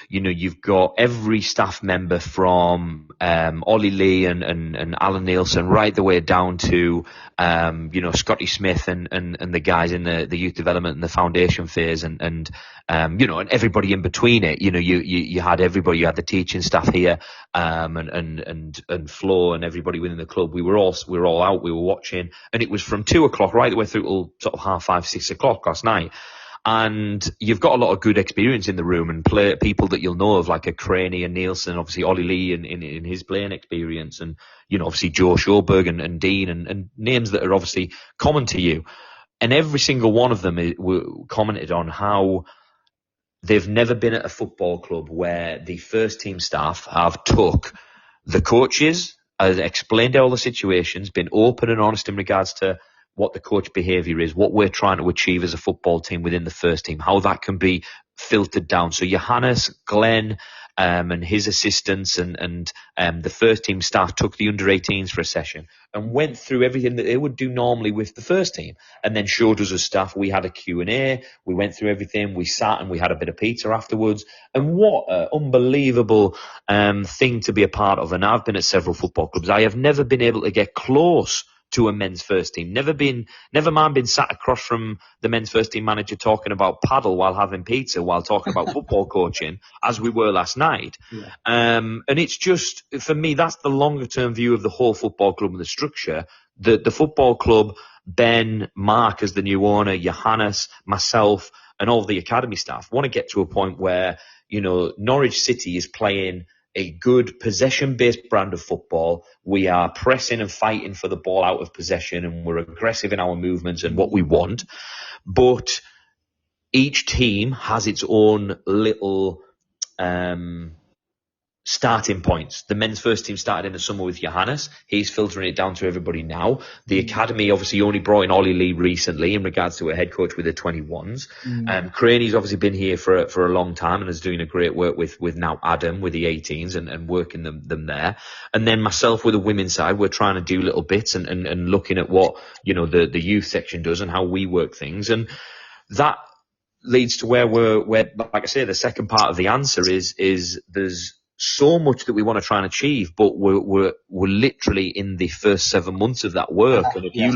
you've got every staff member from Ollie Lee and Alan Nielsen right the way down to Scotty Smith and the guys in the youth development and the foundation phase and everybody in between it. You had everybody. You had the teaching staff here and Flo and everybody within the club. We were all out. We were watching, and it was from 2:00 right the way through till sort of 5:30, 6 o'clock last night. And you've got a lot of good experience in the room and people that you'll know of, like a Craney and Nielsen, obviously Ollie Lee in his playing experience, and obviously Joe Schoberg and Dean and names that are obviously common to you. And every single one of them commented on how they've never been at a football club where the first team staff have took the coaches, explained all the situations, been open and honest in regards to what the coach behaviour is, what we're trying to achieve as a football team within the first team, how that can be filtered down. So Johannes, Glenn, and his assistants and the first team staff took the under-18s for a session and went through everything that they would do normally with the first team, and then showed us as staff. We had a Q&A, we went through everything, we sat and we had a bit of pizza afterwards. And what an unbelievable thing to be a part of. And I've been at several football clubs. I have never been able to get close to a men's first team. Never mind being sat across from the men's first team manager talking about paddle while having pizza, while talking about football coaching, as we were last night. Yeah. And it's just, for me, that's the longer term view of the whole football club and the structure. The football club, Ben, Mark as the new owner, Johannes, myself, and all the academy staff want to get to a point where, Norwich City is playing a good possession-based brand of football. We are pressing and fighting for the ball out of possession, and we're aggressive in our movements and what we want. But each team has its own little starting points. The men's first team started in the summer with Johannes. He's filtering it down to everybody now. The academy obviously only brought in Ollie Lee recently in regards to a head coach with the 21s. Craney's obviously been here for a long time and is doing a great work with now Adam with the 18s and working them there. And then myself with the women's side, we're trying to do little bits and looking at what, the youth section does and how we work things. And that leads to where like I say, the second part of the answer is there's so much that we want to try and achieve, but we're literally in the first 7 months of that work. And if you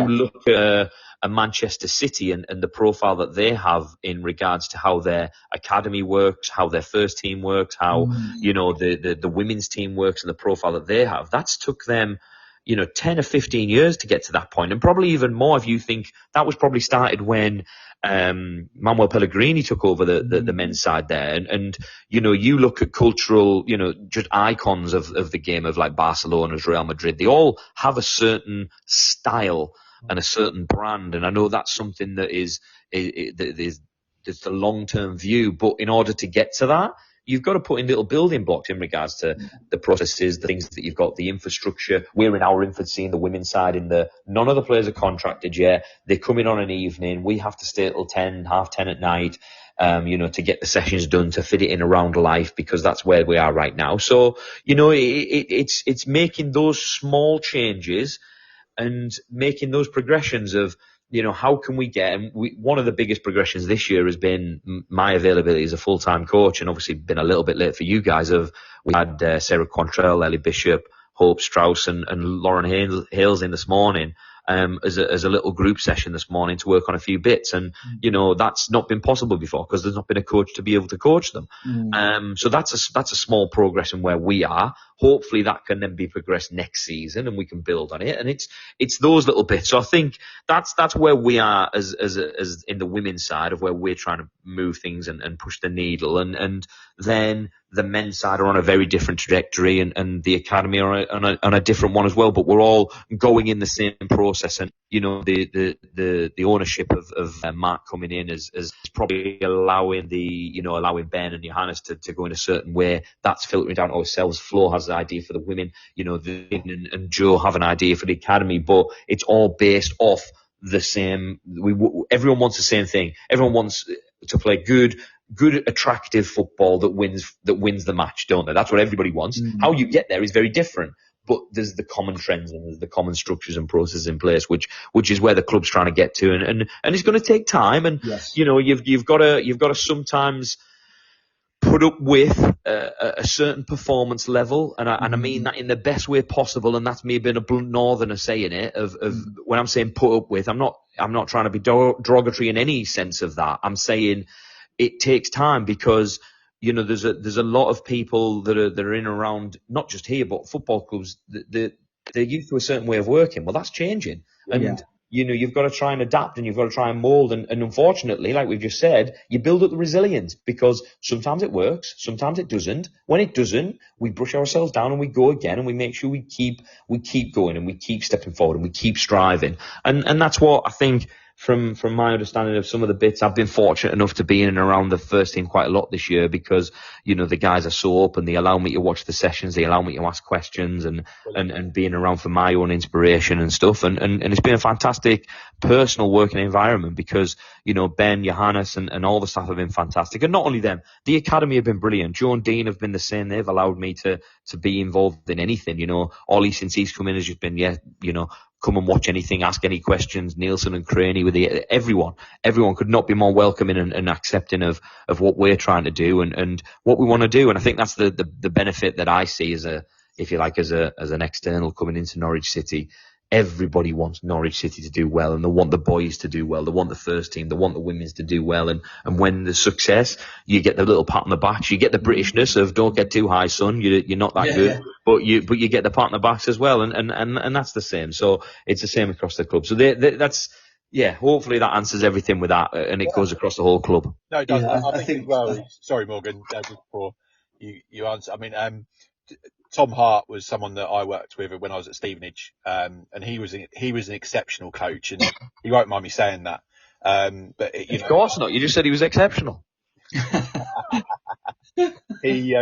look at a Manchester City and the profile that they have in regards to how their academy works, how their first team works, how the women's team works, and the profile that they have, that's took them 10 or 15 years to get to that point, and probably even more if you think that was probably started when Manuel Pellegrini took over the men's side there. And you look at cultural, just icons of the game of like Barcelona's, Real Madrid, they all have a certain style and a certain brand. And I know that's something that is the long-term view, but in order to get to that, you've got to put in little building blocks in regards to the processes, the things that you've got, the infrastructure. We're in our infancy in the women's side. None of the players are contracted yet. They come in on an evening. We have to stay till 10, half 10 at night, to get the sessions done, to fit it in around life, because that's where we are right now. So, it's making those small changes and making those progressions of how can we get, and one of the biggest progressions this year has been my availability as a full-time coach, and obviously been a little bit late for you guys. We had Sarah Quantrell, Ellie Bishop, Hope Strauss and Lauren Hales in this morning as a little group session this morning to work on a few bits. And, that's not been possible before because there's not been a coach to be able to coach them. So that's a small progress in where we are. Hopefully that can then be progressed next season and we can build on it. And it's those little bits. So I think that's where we are as in the women's side of where we're trying to move things and push the needle. And then the men's side are on a very different trajectory and the academy are on a different one as well, but we're all going in the same process. And, the ownership of Mark coming in is probably allowing Ben and Johannes to go in a certain way. That's filtering down to ourselves. Flo has the idea for the women, and Joe have an idea for the academy, but it's all based off the same. Everyone wants the same thing. Everyone wants to play good, attractive football that wins the match, don't they? That's what everybody wants. How you get there is very different, but there's the common trends and there's the common structures and processes in place, which is where the club's trying to get to, and it's going to take time. And yes. You've got to sometimes put up with a certain performance level, and I mean that in the best way possible. And that's me being a blunt northerner saying it. Of when I'm saying put up with, I'm not trying to be derogatory in any sense of that. I'm saying it takes time because there's a lot of people that are in and around, not just here but football clubs. They're used to a certain way of working. Well, that's changing, and you've got to try and adapt and you've got to try and mould. And unfortunately, like we've just said, you build up the resilience because sometimes it works, sometimes it doesn't. When it doesn't, we brush ourselves down and we go again and we make sure we keep going and we keep stepping forward and we keep striving. And that's what I think. From my understanding of some of the bits, I've been fortunate enough to be in and around the first team quite a lot this year because, the guys are so open. They allow me to watch the sessions. They allow me to ask questions and being around for my own inspiration and stuff. And it's been a fantastic personal working environment because, Ben, Johannes and all the staff have been fantastic. And not only them, the academy have been brilliant. Joe and Dean have been the same. They've allowed me to be involved in anything, Ollie since he's come in has just been, come and watch anything, ask any questions. Nielsen and Craney everyone could not be more welcoming and accepting of what we're trying to do and what we want to do. And I think that's the benefit that I see as an external coming into Norwich City. Everybody wants Norwich City to do well, and they want the boys to do well. They want the first team. They want the women's to do well. And when there's success, you get the little pat on the back. You get the Britishness of don't get too high, son. You're not that good. Yeah. But you get the pat on the backs as well. And that's the same. So it's the same across the club. So that's, hopefully that answers everything with that, and it goes across the whole club. No, it does. I think as well. Sorry, Morgan, just before you answer. I mean, Tom Hart was someone that I worked with when I was at Stevenage, and he was an exceptional coach, and he won't mind me saying that. But of course not. You just said he was exceptional. He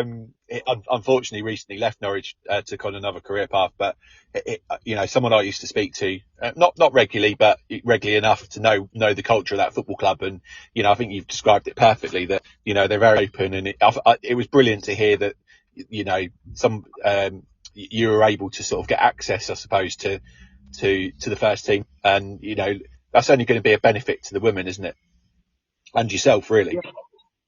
unfortunately recently left Norwich, took on another career path. But someone I used to speak to, not regularly, but regularly enough to know the culture of that football club. And I think you've described it perfectly. That they're very open, and it was brilliant to hear that. You were able to sort of get access, I suppose, to the first team, and that's only going to be a benefit to the women, isn't it? And yourself, really.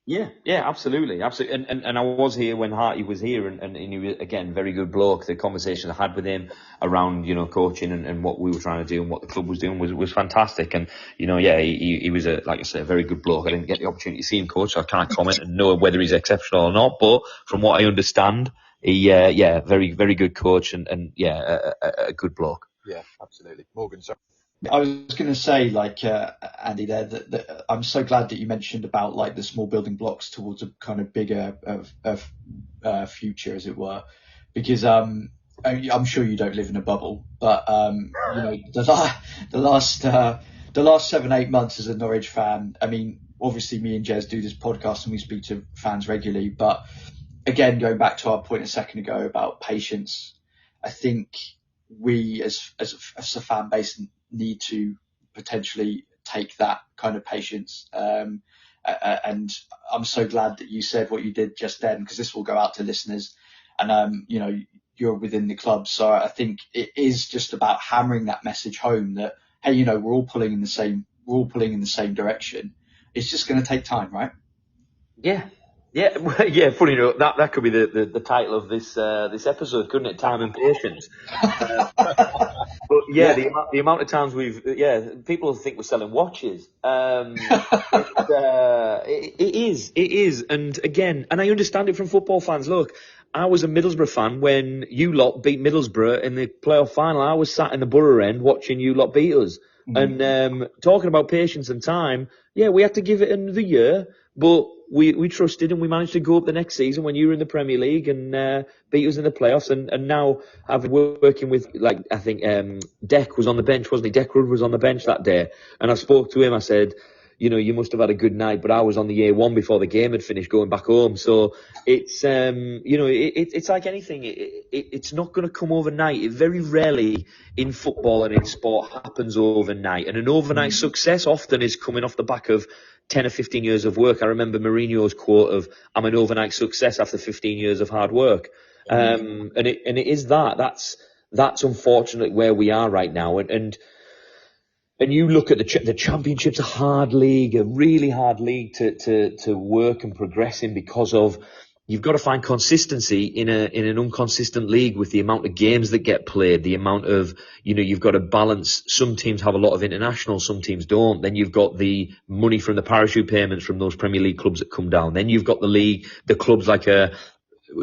Yeah, absolutely. And I was here when Harty was here, and he was, again, very good bloke. The conversation I had with him around, coaching and what we were trying to do and what the club was doing was fantastic. And, he was like I said, a very good bloke. I didn't get the opportunity to see him coach, so I can't comment and know whether he's exceptional or not. But from what I understand, he, very, very good coach and a good bloke. Yeah, absolutely. Morgan, sorry. I was going to say, Andy, there that I'm so glad that you mentioned about the small building blocks towards a kind of bigger future, as it were, because I'm sure you don't live in a bubble, but the last 7-8 months as a Norwich fan, I mean, obviously me and Jez do this podcast and we speak to fans regularly, but again, going back to our point a second ago about patience, I think we as a fan base need to potentially take that kind of patience. And I'm so glad that you said what you did just then, because this will go out to listeners and, you're within the club. So I think it is just about hammering that message home that hey, we're all pulling in the same direction. It's just going to take time, right? Yeah. Yeah, yeah. Funny enough, that could be the title of this episode, couldn't it? Time and patience. But yeah, Yeah. the amount of times people think we're selling watches. It is, and again, and I understand it from football fans. Look, I was a Middlesbrough fan when you lot beat Middlesbrough in the playoff final. I was sat in the Borough end watching you lot beat us, and talking about patience and time. Yeah, we had to give it another year, but we trusted and we managed to go up the next season when you were in the Premier League and beat us in the playoffs. And now I've been working with, like, I think Deck was on the bench, wasn't he? Deck Rudd was on the bench that day, and I spoke to him. I said, you must have had a good night, but I was on the A1 before the game had finished going back home. So it's, it's like anything. It's not going to come overnight. It very rarely in football and in sport happens overnight. And an overnight success often is coming off the back of 10 or 15 years of work. I remember Mourinho's quote of, I'm an overnight success after 15 years of hard work. And it is that. That's unfortunately where we are right now. And you look at the Championship's a hard league, a really hard league to work and progress in, because of you've got to find consistency in an inconsistent league with the amount of games that get played, the amount of, you've got to balance. Some teams have a lot of international, some teams don't. Then you've got the money from the parachute payments from those Premier League clubs that come down. Then you've got the clubs like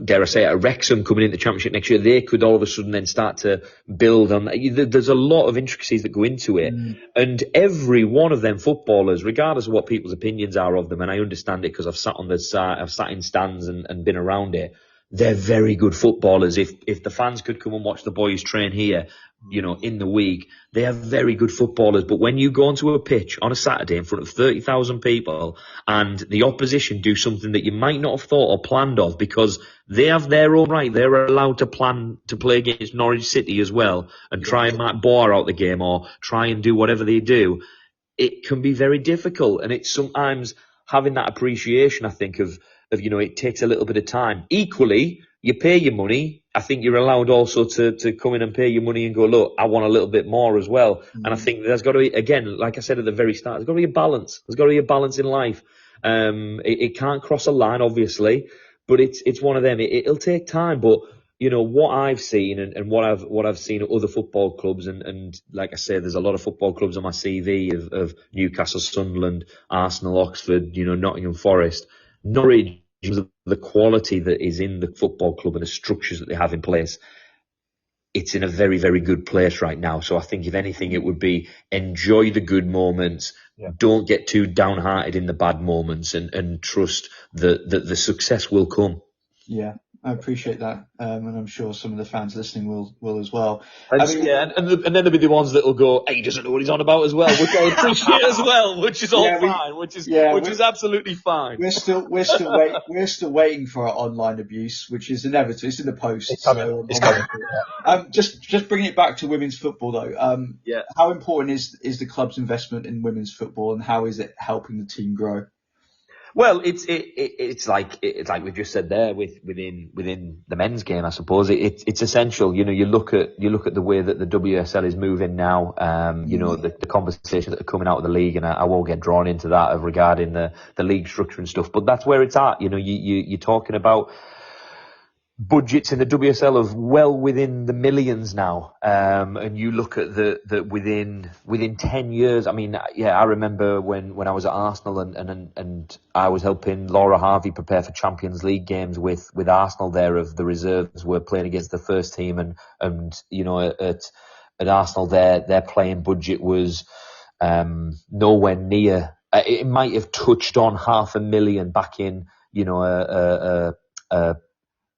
dare I say, a Wrexham coming into the Championship next year. They could all of a sudden then start to build on. There's a lot of intricacies that go into it, and every one of them footballers, regardless of what people's opinions are of them, and I understand it because I've sat on the side, I've sat in stands and been around it. They're very good footballers. If the fans could come and watch the boys train here, in the week, they are very good footballers. But when you go onto a pitch on a Saturday in front of 30,000 people and the opposition do something that you might not have thought or planned of, because they have their own right, they're allowed to plan to play against Norwich City as well and try and Matt Boer out the game or try and do whatever they do, it can be very difficult. And it's sometimes having that appreciation, I think, of it takes a little bit of time. Equally, you pay your money. I think you're allowed also to come in and pay your money and go, look, I want a little bit more as well. And I think there's got to be, again, like I said at the very start, there's got to be a balance. There's got to be a balance in life. It can't cross a line, obviously, but it's one of them. It'll take time, but what I've seen and what I've seen at other football clubs, and like I say, there's a lot of football clubs on my CV of Newcastle, Sunderland, Arsenal, Oxford, Nottingham Forest, Norwich. The quality that is in the football club and the structures that they have in place, it's in a very, very good place right now. So I think if anything, it would be enjoy the good moments. Yeah. Don't get too downhearted in the bad moments, and trust that the success will come. Yeah, I appreciate that, and I'm sure some of the fans listening will as well. And then there'll be the ones that will go, "Hey, he doesn't know what he's on about" as well, which I appreciate as well, which is all fine, which is absolutely fine. We're still waiting for our online abuse, which is inevitable. It's in the post. It's coming. It's coming. Just bringing it back to women's football though. How important is the club's investment in women's football, and how is it helping the team grow? Well, it's like we've just said there within the men's game, I suppose. It's essential. You look at the way that the WSL is moving now. The conversations that are coming out of the league, and I won't get drawn into that regarding the league structure and stuff. But that's where it's at. You're talking about budgets in the WSL of well within the millions now, and you look at the within 10 years. I mean, I remember when I was at Arsenal and I was helping Laura Harvey prepare for Champions League games with Arsenal. There, of the reserves were playing against the first team, and at Arsenal their playing budget was nowhere near. It might have touched on $500,000 back in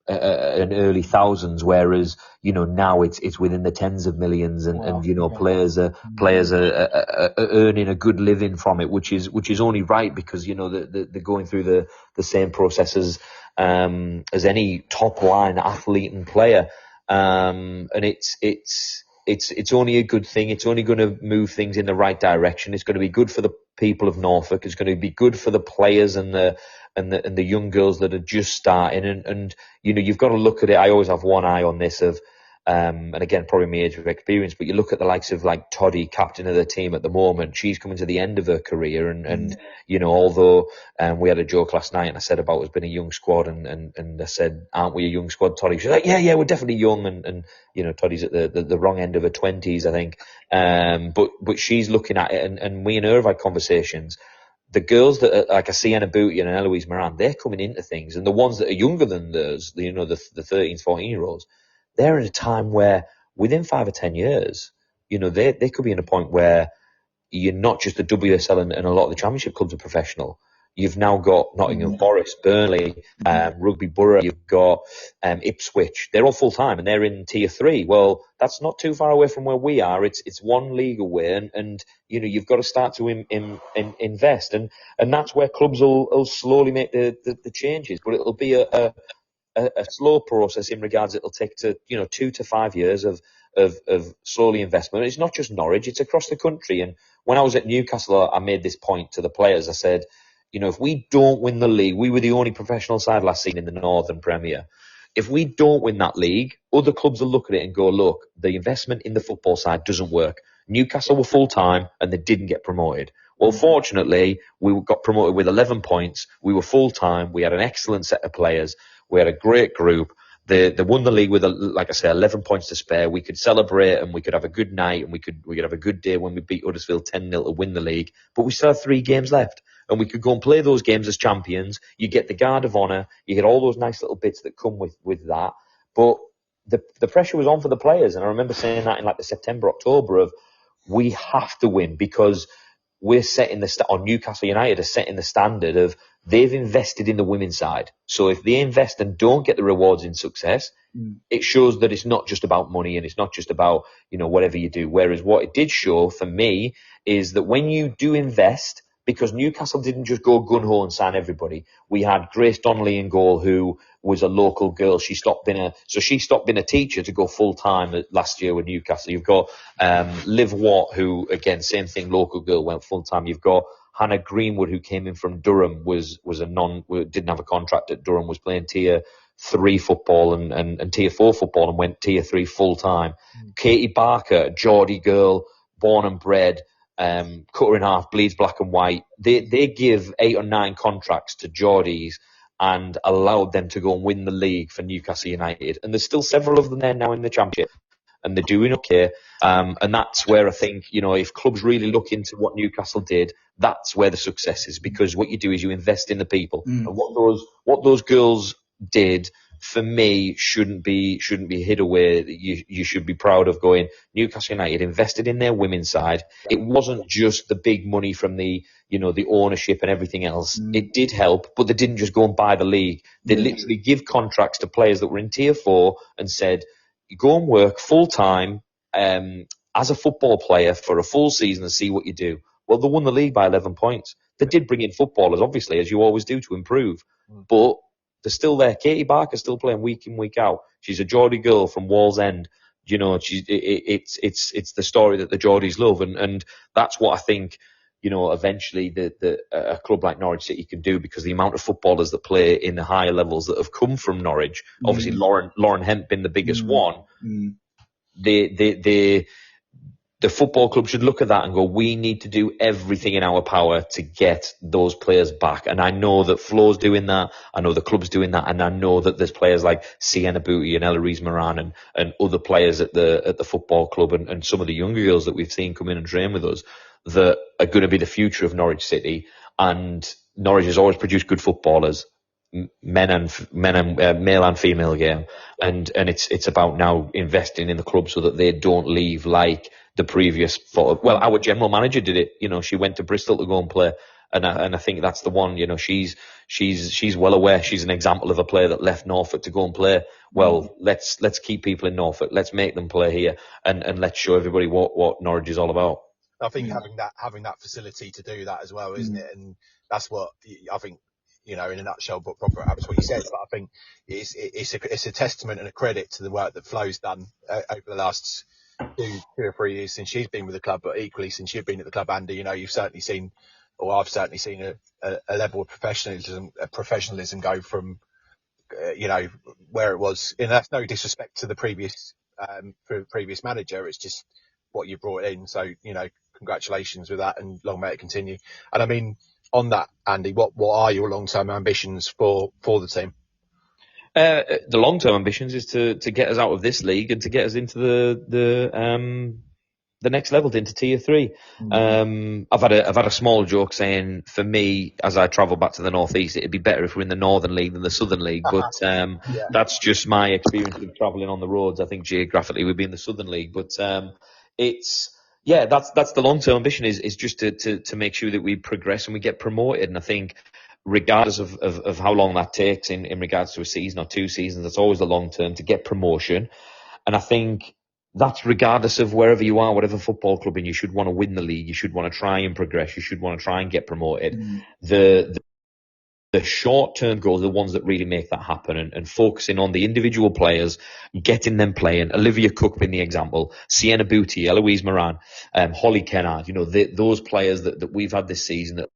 an early thousands, whereas now it's within the tens of millions, and players are earning a good living from it, which is only right, because they're going through the same processes as any top line athlete and player, and it's only a good thing. It's only going to move things in the right direction. It's going to be good for the people of Norfolk. It's going to be good for the players and the young girls that are just starting. And you've got to look at it. I always have one eye on this of And again, probably my age of experience, but you look at the likes of like Toddy, captain of the team at the moment, she's coming to the end of her career. And you know, although we had a joke last night and I said about us being a young squad and I said, aren't we a young squad, Toddy? She's like, yeah, we're definitely young. And you know, Toddy's at the wrong end of her 20s, I think. But she's looking at it and we and her have had conversations. The girls that are like a Sienna Booty and Eloise Moran, they're coming into things. And the ones that are younger than those, you know, the 13s, 14-year-olds, they're at a time where within 5 or 10 years, you know, they could be in a point where you're not just the WSL and a lot of the championship clubs are professional. You've now got Nottingham Forest, Burnley, Rugby Borough, you've got Ipswich. They're all full time and they're in tier 3. Well, that's not too far away from where we are. It's one league away, and you know, you've got to start to invest, and that's where clubs will slowly make the changes, but it'll be a slow process in regards it'll take to 2 to 5 years of slowly investment. It's not just Norwich, it's across the country. And when I was at Newcastle, I made this point to the players. I said, you know, if we don't win the league, we were the only professional side last season in the Northern Premier. If we don't win that league, other clubs will look at it and go, look, the investment in the football side doesn't work. Newcastle were full time and they didn't get promoted. Well, fortunately, we got promoted with 11 points. We were full time. We had an excellent set of players. We had a great group. They won the league with, like I say, 11 points to spare. We could celebrate and we could have a good night and we could have a good day when we beat Huddersfield 10-0 to win the league. But we still have 3 games left and we could go and play those games as champions. You get the guard of honour. You get all those nice little bits that come with that. But the pressure was on for the players. And I remember saying that in like the September, October of, we have to win because we're setting or Newcastle United are setting the standard of they've invested in the women's side. So if they invest and don't get the rewards in success, it shows that it's not just about money and it's not just about, you know, whatever you do. Whereas what it did show for me is that when you do invest, because Newcastle didn't just go gun-ho and sign everybody. We had Grace Donnelly in goal, who was a local girl. She stopped being a teacher to go full-time last year with Newcastle. You've got Liv Watt, who, again, same thing, local girl, went full-time. You've got Hannah Greenwood, who came in from Durham, didn't have a contract at Durham, was playing tier 3 football and tier 4 football and went tier 3 full-time. Katie Barker, Geordie girl, born and bred, cut her in half, bleeds black and white. They give 8 or 9 contracts to Geordies and allowed them to go and win the league for Newcastle United. And there's still several of them there now in the championship. And they're doing okay. And that's where I think, you know, if clubs really look into what Newcastle did, that's where the success is. Because what you do is you invest in the people. And what those girls did, for me, shouldn't be hid away. You should be proud of going, Newcastle United invested in their women's side. It wasn't just the big money from the ownership and everything else. It did help, but they didn't just go and buy the league. They literally give contracts to players that were in tier 4 and said, you go and work full time as a football player for a full season and see what you do. Well, they won the league by 11 points. They did bring in footballers, obviously, as you always do, to improve. But they're still there. Katie Barker's still playing week in, week out. She's a Geordie girl from Wallsend. You know, it's the story that the Geordies love, and that's what I think, you know, eventually a club like Norwich City can do, because the amount of footballers that play in the higher levels that have come from Norwich, obviously Lauren Hemp being the biggest one, the football club should look at that and go, we need to do everything in our power to get those players back. And I know that Flo's doing that. I know the club's doing that. And I know that there's players like Sienna Booty and Eloise Moran and other players at the football club and some of the younger girls that we've seen come in and train with us that are going to be the future of Norwich City. And Norwich has always produced good footballers, male and female game. And it's about now investing in the club so that they don't leave like the previous our general manager did it. You know, she went to Bristol to go and play, and I think that's the one. You know, she's well aware. She's an example of a player that left Norfolk to go and play. Well, let's keep people in Norfolk. Let's make them play here, and let's show everybody what Norwich is all about. I think having that facility to do that as well, isn't it? And that's what I think. You know, in a nutshell, but proper, that's what you said. But I think it's a testament and a credit to the work that Flo's done over the last 2 or 3 years since she's been with the club, but equally since you've been at the club, Andy. You know, you've certainly seen, or I've certainly seen a level of professionalism go from, you know, where it was. And that's no disrespect to the previous for the previous manager. It's just what you brought in. So, congratulations with that, and long may it continue. And I mean, on that, Andy, what are your long-term ambitions for the team? The long-term ambitions is to get us out of this league and to get us into the next level, into Tier 3. I've had a small joke saying, for me, as I travel back to the northeast, it'd be better if we're in the Northern League than the Southern League. But that's just my experience of travelling on the roads. I think geographically we'd be in the Southern League. But that's the long-term ambition is just to make sure that we progress and we get promoted. And I think, regardless of how long that takes in regards to a season or 2 seasons, that's always the long term, to get promotion. And I think that's regardless of wherever you are, whatever football club, and you should want to win the league, you should want to try and progress, you should want to try and get promoted. The short-term goals are the ones that really make that happen, and focusing on the individual players, getting them playing. Olivia Cook being the example, Sienna Booty, Eloise Moran, Holly Kennard, those players that we've had this season that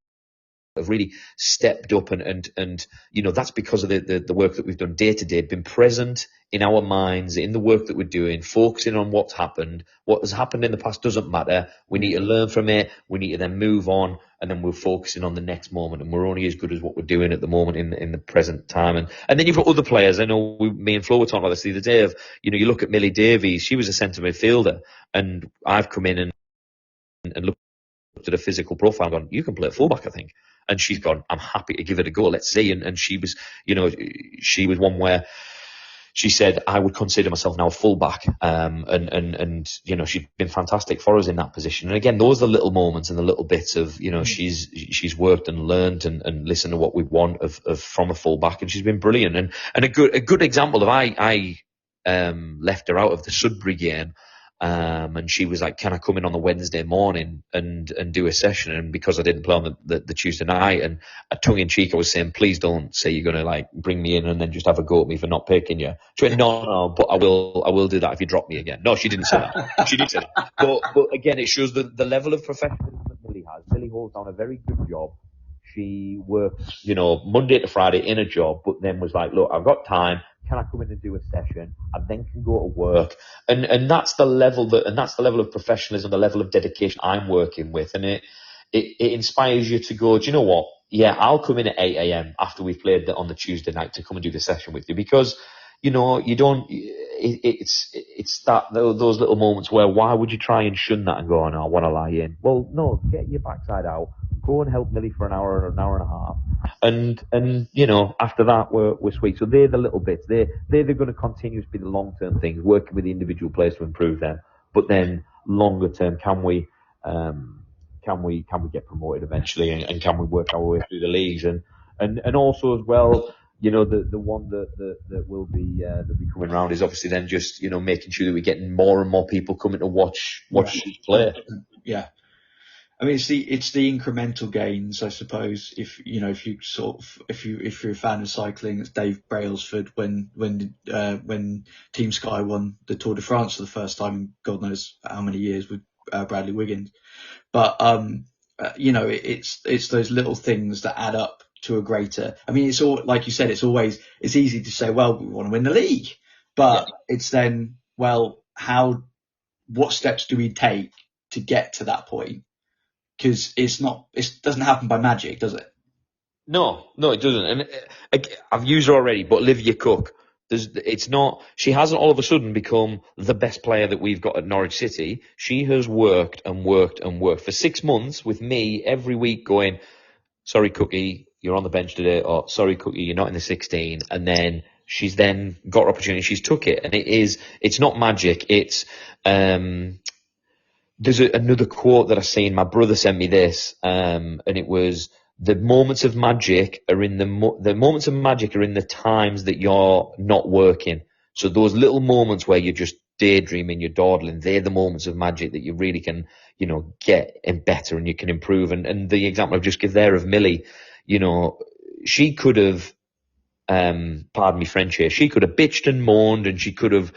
have really stepped up, and that's because of the work that we've done day to day, been present in our minds, in the work that we're doing, focusing on what's happened. What has happened in the past doesn't matter. We need to learn from it. We need to then move on, and then we're focusing on the next moment, and we're only as good as what we're doing at the moment in the present time. And then you've got other players. I know me and Flo were talking about this the other day, of, you look at Millie Davies, she was a centre midfielder, and I've come in and looked at a physical profile and gone, you can play at fullback, I think. And she's gone, I'm happy to give it a go. Let's see. And she was, she was one where she said, I would consider myself now a fullback. And she's been fantastic for us in that position. And again, those are the little moments and the little bits of, she's worked and learned and listened to what we want of from a fullback. And she's been brilliant. And a good example of, I left her out of the Sudbury game. And she was like, can I come in on the Wednesday morning and do a session? And because I didn't play on the Tuesday night, and a tongue in cheek, I was saying, please don't say you're going to bring me in and then just have a go at me for not picking you. She went, no, but I will do that if you drop me again. No, she didn't say that. She did say that. But again, it shows the level of professionalism that Millie has. Millie holds down a very good job. She works, Monday to Friday in a job, but then was like, look, I've got time. Can I come in and do a session? I then can go to work. And that's the level of professionalism, the level of dedication I'm working with. And it inspires you to go, do you know what? Yeah, I'll come in at 8 a.m. after we've played on the Tuesday night to come and do the session with you, because, you don't, it's those little moments where, why would you try and shun that and go, oh, no, I want to lie in? Well, no, get your backside out. Go and help Millie for an hour or an hour and a half. And after that, we're sweet. So they're the little bits. They're going to continue to be the long-term things, working with the individual players to improve them. But then longer term, can we get promoted eventually, and can we work our way through the leagues? And also as well, the one that will be coming around is obviously then just, making sure that we're getting more and more people coming to watch us play. Yeah. I mean, it's the incremental gains, I suppose. If you're a fan of cycling, it's Dave Brailsford when Team Sky won the Tour de France for the first time in God knows how many years with Bradley Wiggins. But it's those little things that add up to a greater. I mean, it's all, like you said, it's easy to say, well, we want to win the league, but it's then, well, what steps do we take to get to that point? Because it doesn't happen by magic, does it? No, it doesn't. And I've used her already, but Olivia Cook, she hasn't all of a sudden become the best player that we've got at Norwich City. She has worked and worked and worked for 6 months with me every week going, sorry, Cookie, you're on the bench today, or sorry, Cookie, you're not in the 16. And then she's then got her opportunity, she's took it. And it's not magic. It's, there's another quote that I seen. My brother sent me this, and it was, the moments of magic are in the times that you're not working. So those little moments where you're just daydreaming, you're dawdling, they're the moments of magic that you really can, get and better, and you can improve. And the example I've just given there of Millie, she could have, pardon me French here, she could have bitched and moaned, and she could have,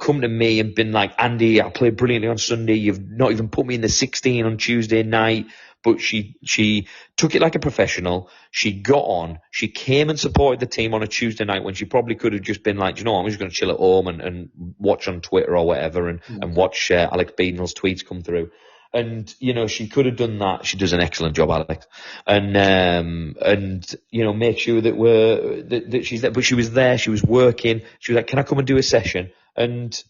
come to me and been like, Andy, I played brilliantly on Sunday, you've not even put me in the 16 on Tuesday night, but she took it like a professional. She got on. She came and supported the team on a Tuesday night when she probably could have just been like, you know what, I'm just going to chill at home and watch on Twitter or whatever and watch Alex Beadnell's tweets come through. And, you know, she could have done that. She does an excellent job, Alex. And, you know, make sure that she's there. But she was there. She was working. She was like, can I come and do a session? And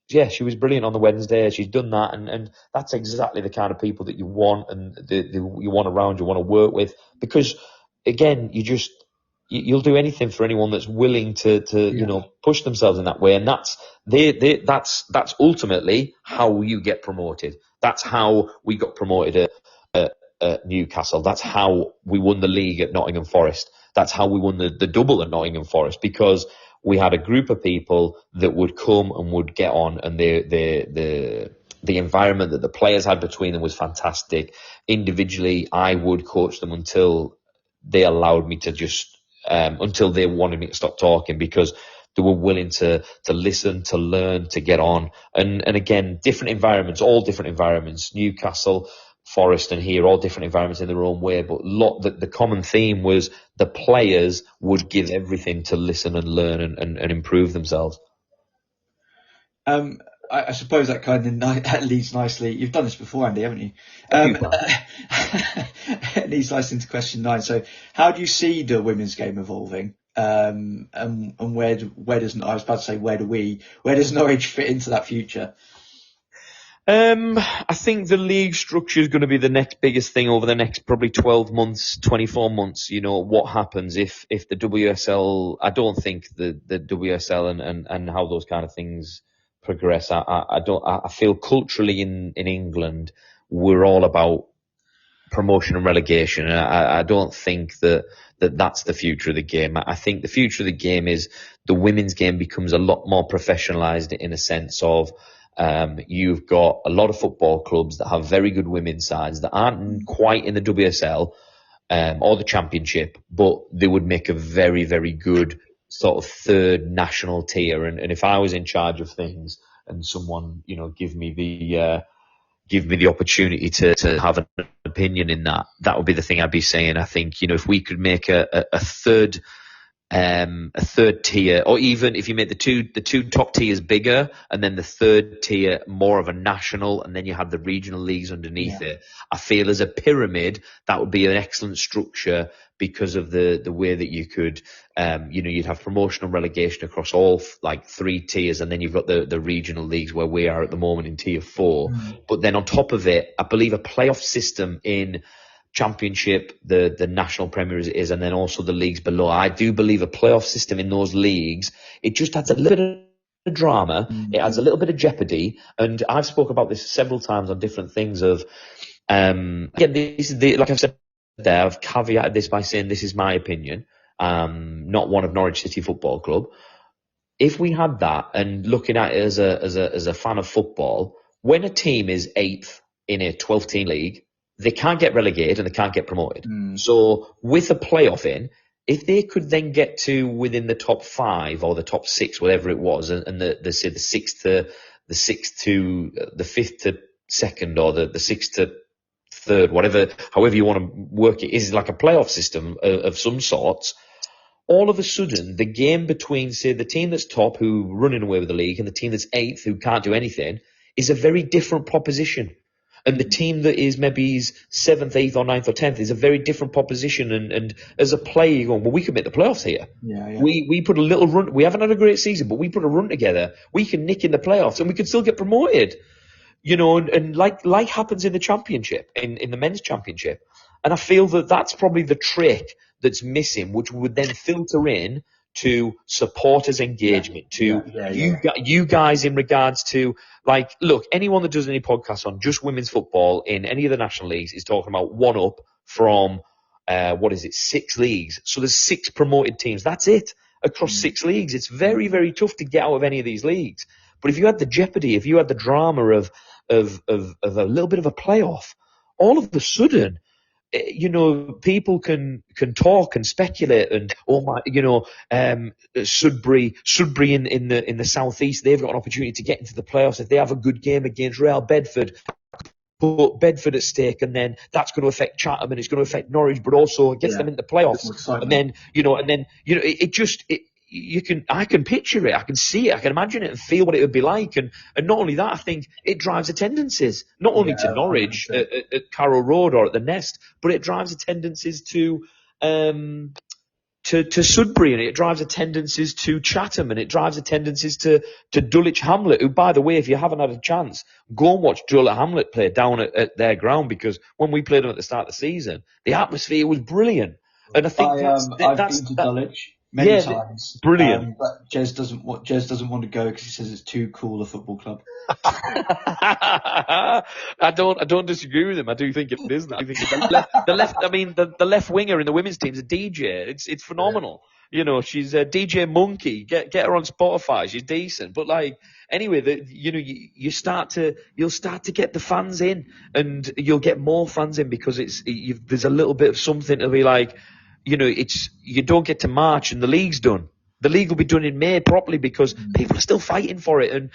yeah, she was brilliant on the Wednesday. She's done that. And that's exactly the kind of people that you want and you want around, you want to work with. Because again, you'll do anything for anyone that's willing to you know, push themselves in that way. And that's ultimately how you get promoted. That's how we got promoted at Newcastle. That's how we won the league at Nottingham Forest. That's how we won the double at Nottingham Forest, because we had a group of people that would come and would get on, and the environment that the players had between them was fantastic. Individually, I would coach them until they allowed me to just until they wanted me to stop talking, because they were willing to listen, to learn, to get on. And again, different environments, all different environments. Newcastle, Forest and here, all different environments in their own way. But the common theme was the players would give everything to listen and learn and improve themselves. I suppose that kind of leads nicely. You've done this before, Andy, haven't you? It leads nicely into question 9. So, how do you see the women's game evolving? And where does Norwich fit into that future? I think the league structure is going to be the next biggest thing over the next probably 12 months, 24 months. You know, what happens if the WSL, I don't think the WSL and how those kind of things progress. I feel culturally in England, we're all about promotion and relegation. And I don't think that's the future of the game. I think the future of the game is the women's game becomes a lot more professionalised in a sense of, you've got a lot of football clubs that have very good women's sides that aren't quite in the WSL or the Championship, but they would make a very, very good sort of third national tier. And if I was in charge of things and someone, you know, give me the opportunity to have an opinion in that would be the thing I'd be saying. I think, you know, if we could make a third tier, or even if you make the two top tiers bigger and then the third tier more of a national, and then you have the regional leagues underneath it, I feel as a pyramid that would be an excellent structure, because of the way that you could, you know, you'd have promotion and relegation across all like 3 tiers, and then you've got the regional leagues where we are at the moment in tier 4. But then on top of it, I believe a playoff system in Championship, the National Premier is, and then also the leagues below. I do believe a playoff system in those leagues, it just adds a little bit of drama, it adds a little bit of jeopardy, and I've spoke about this several times on different things of, again, this is like I've said there, I've caveated this by saying this is my opinion, not one of Norwich City Football Club. If we had that, and looking at it as a fan of football, when a team is 8th in a 12-team league, they can't get relegated and they can't get promoted. So with a playoff in, if they could then get to within the top 5 or the top 6, whatever it was, and say the 6th to the 5th to 2nd, or the 6th to 3rd, whatever, however you want to work it, is like a playoff system of some sorts. All of a sudden, the game between, say, the team that's top, who running away with the league, and the team that's 8th, who can't do anything, is a very different proposition. And the team that is maybe 7th, 8th, or 9th, or 10th is a very different proposition. And as a player, you're going, well, we can make the playoffs here. We put a little run. We haven't had a great season, but we put a run together. We can nick in the playoffs, and we can still get promoted. You know, and like happens in the Championship, in the men's Championship. And I feel that that's probably the trick that's missing, which would then filter in to supporters' engagement, you guys in regards to, like, look, anyone that does any podcasts on just women's football in any of the national leagues is talking about one up from, 6 leagues. So there's 6 promoted teams. That's it across 6 leagues. It's very, very tough to get out of any of these leagues. But if you had the jeopardy, if you had the drama of a little bit of a playoff, all of a sudden, you know, people can talk and speculate, and Sudbury in the southeast, they've got an opportunity to get into the playoffs if they have a good game against Real Bedford. put Bedford at stake, and then that's going to affect Chatham and it's going to affect Norwich, but also it gets them into the playoffs. And then, I can picture it, I can see it, I can imagine it and feel what it would be like. And not only that, I think it drives attendances, not only to Norwich at Carrow Road or at the Nest, but it drives attendances to Sudbury, and it drives attendances to Chatham, and it drives attendances to Dulwich Hamlet, who, by the way, if you haven't had a chance, go and watch Dulwich Hamlet play down at their ground, because when we played them at the start of the season, the atmosphere was brilliant. And I think I've been to Dulwich many times. Brilliant. But Jez doesn't want to go because he says it's too cool a football club. I don't disagree with him. I do think it is that. I think the left winger in the women's team is a DJ. It's phenomenal. She's a DJ Monkey. Get her on Spotify. She's decent. But anyway, you'll start to get the fans in, and you'll get more fans in because there's a little bit of something to be like. You don't get to March and the league's done. The league will be done in May properly because people are still fighting for it. And,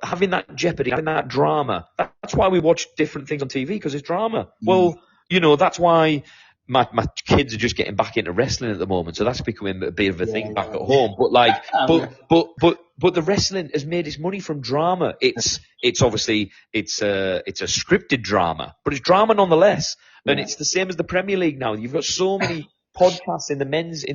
having that jeopardy, having that drama, that's why we watch different things on TV, because it's drama. Well, that's why my kids are just getting back into wrestling at the moment. So that's becoming a bit of a thing back at home. But the wrestling has made its money from drama. It's obviously, it's a scripted drama, but it's drama nonetheless. And it's the same as the Premier League now. You've got so many podcasts in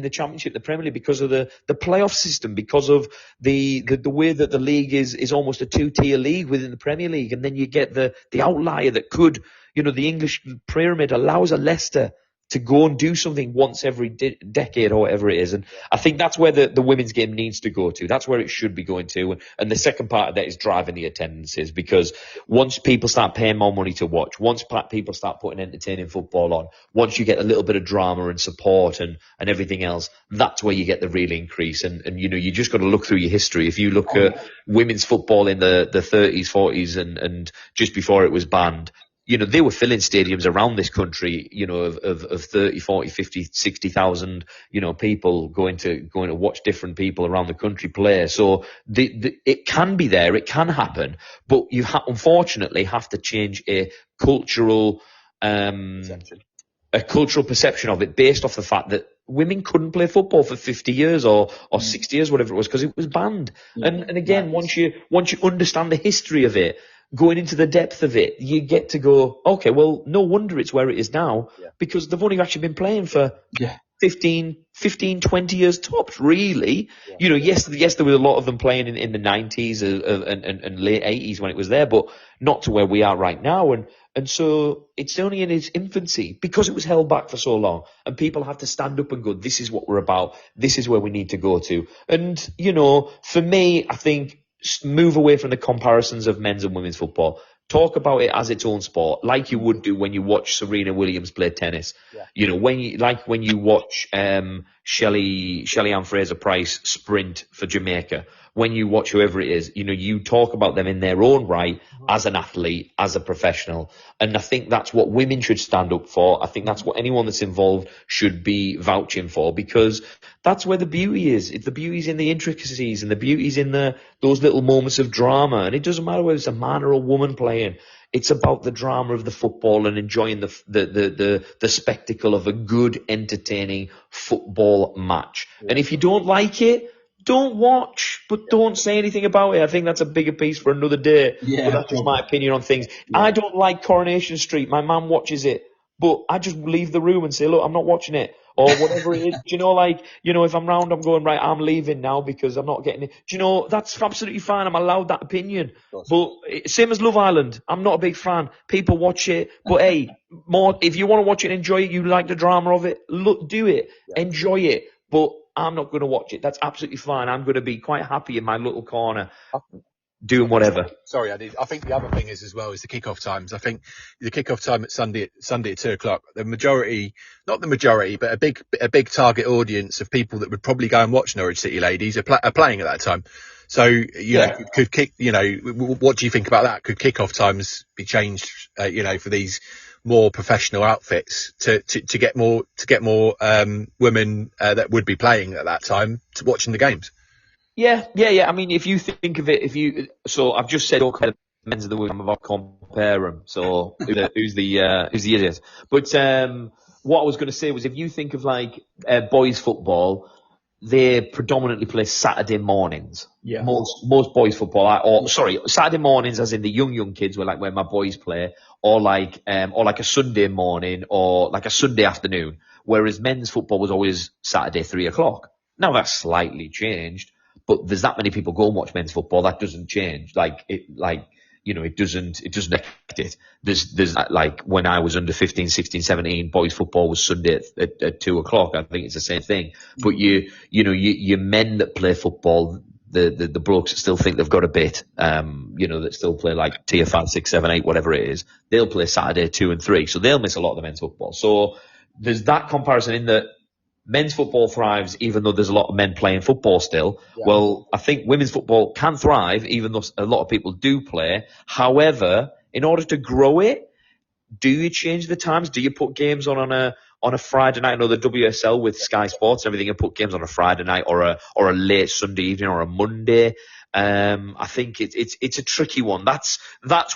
the Championship, the Premier League, because of the playoff system, because of the way that the league is almost a two-tier league within the Premier League. And then you get the outlier that could, the English pyramid allows a Leicester to go and do something once every decade or whatever it is. And I think that's where the women's game needs to go to. That's where it should be going to. And the second part of that is driving the attendances, because once people start paying more money to watch, once people start putting entertaining football on, once you get a little bit of drama and support and everything else, that's where you get the real increase. And you just got to look through your history. If you look at women's football in the 30s, 40s and just before it was banned, they were filling stadiums around this country, of 30, 40, 50, 60,000, people going to watch different people around the country play. So it can be there, it can happen, but you unfortunately have to change a cultural perception of it based off the fact that women couldn't play football for 50 years or 60 years, whatever it was, because it was banned. And again, once you understand the history of it, going into the depth of it, you get to go, okay, well, no wonder it's where it is now, because they've only actually been playing for 15, 20 years tops, really. Yes, there was a lot of them playing in the 90s and late 80s when it was there, but not to where we are right now. And so it's only in its infancy because it was held back for so long, and people have to stand up and go, this is what we're about. This is where we need to go to. And, for me, I think, move away from the comparisons of men's and women's football. Talk about it as its own sport, like you would do when you watch Serena Williams play tennis. When you watch Shelley Ann Fraser-Price sprint for Jamaica. When you watch whoever it is, you talk about them in their own right as an athlete, as a professional. And I think that's what women should stand up for. I think that's what anyone that's involved should be vouching for, because that's where the beauty is. The beauty's in the intricacies, and the beauty's in those little moments of drama. And it doesn't matter whether it's a man or a woman playing. It's about the drama of the football and enjoying the spectacle of a good, entertaining football match. And if you don't like it, don't watch, but don't say anything about it. I think that's a bigger piece for another day. But that's just my opinion on things. I don't like Coronation Street. My mum watches it, but I just leave the room and say, look, I'm not watching it. Or whatever it is. If I'm round, I'm going, right, I'm leaving now because I'm not getting it. That's absolutely fine. I'm allowed that opinion. But same as Love Island. I'm not a big fan. People watch it. But hey, if you want to watch it and enjoy it, you like the drama of it, do it. Enjoy it. But I'm not going to watch it. That's absolutely fine. I'm going to be quite happy in my little corner doing whatever. Sorry, I think the other thing is as well is the kickoff times. I think the kickoff time at Sunday at 2:00, not the majority, but a big target audience of people that would probably go and watch Norwich City Ladies are playing at that time. So, what do you think about that? Could kickoff times be changed, for these more professional outfits to get more women that would be playing at that time to watching the games? Yeah. I mean, if you think of it, so I've just said, okay, men's and the women, I'm about to compare them. So who's the idiot? But what I was going to say was, if you think of like boys football, they predominantly play Saturday mornings. Yeah. Most boys football, Saturday mornings, as in the young kids, where my boys play, or like a Sunday morning, or like a Sunday afternoon. Whereas men's football was always Saturday 3:00. Now that's slightly changed, but there's that many people go and watch men's football, that doesn't change. It doesn't affect it. There's like when I was under 15, 16, 17, boys football was Sunday at 2:00. I think it's the same thing. But you men that play football, the blokes that still think they've got a bit, that still play like tier 5, 6, 7, 8, whatever it is, they'll play Saturday 2 and 3. So they'll miss a lot of the men's football. So there's that comparison in that men's football thrives even though there's a lot of men playing football still. Yeah. Well, I think women's football can thrive even though a lot of people do play. However, in order to grow it, do you change the times? Do you put games on a Friday night? I know the WSL with Sky Sports, everything, you put games on a Friday night or a late Sunday evening or a Monday. I think it's a tricky one. That's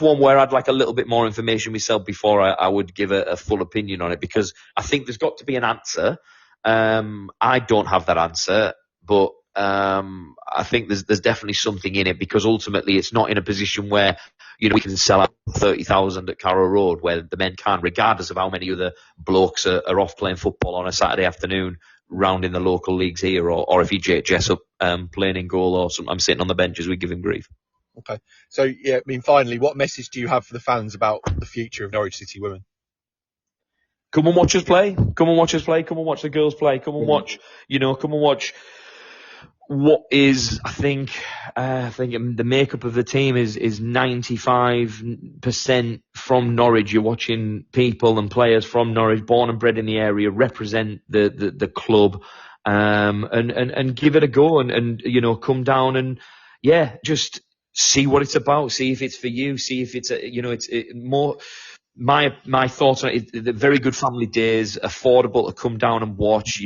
one where I'd like a little bit more information myself before I would give a full opinion on it, because I think there's got to be an answer. I don't have that answer, but I think there's definitely something in it, because ultimately it's not in a position where we can sell out 30,000 at Carrow Road, where the men can, regardless of how many other blokes are off playing football on a Saturday afternoon round in the local leagues here, or if EJ Jessup playing in goal, or I'm sitting on the bench as we give him grief. Okay, so yeah, I mean, finally, what message do you have for the fans about the future of Norwich City Women? Come and watch us play. Come and watch us play. Come and watch the girls play. Come and watch. Come and watch. What is, I think the makeup of the team is 95% from Norwich. You're watching people and players from Norwich, born and bred in the area, represent the club, and give it a go, and come down and just see what it's about. See if it's for you. See if it's more. My thoughts on it, the very good family days, affordable to come down and watch.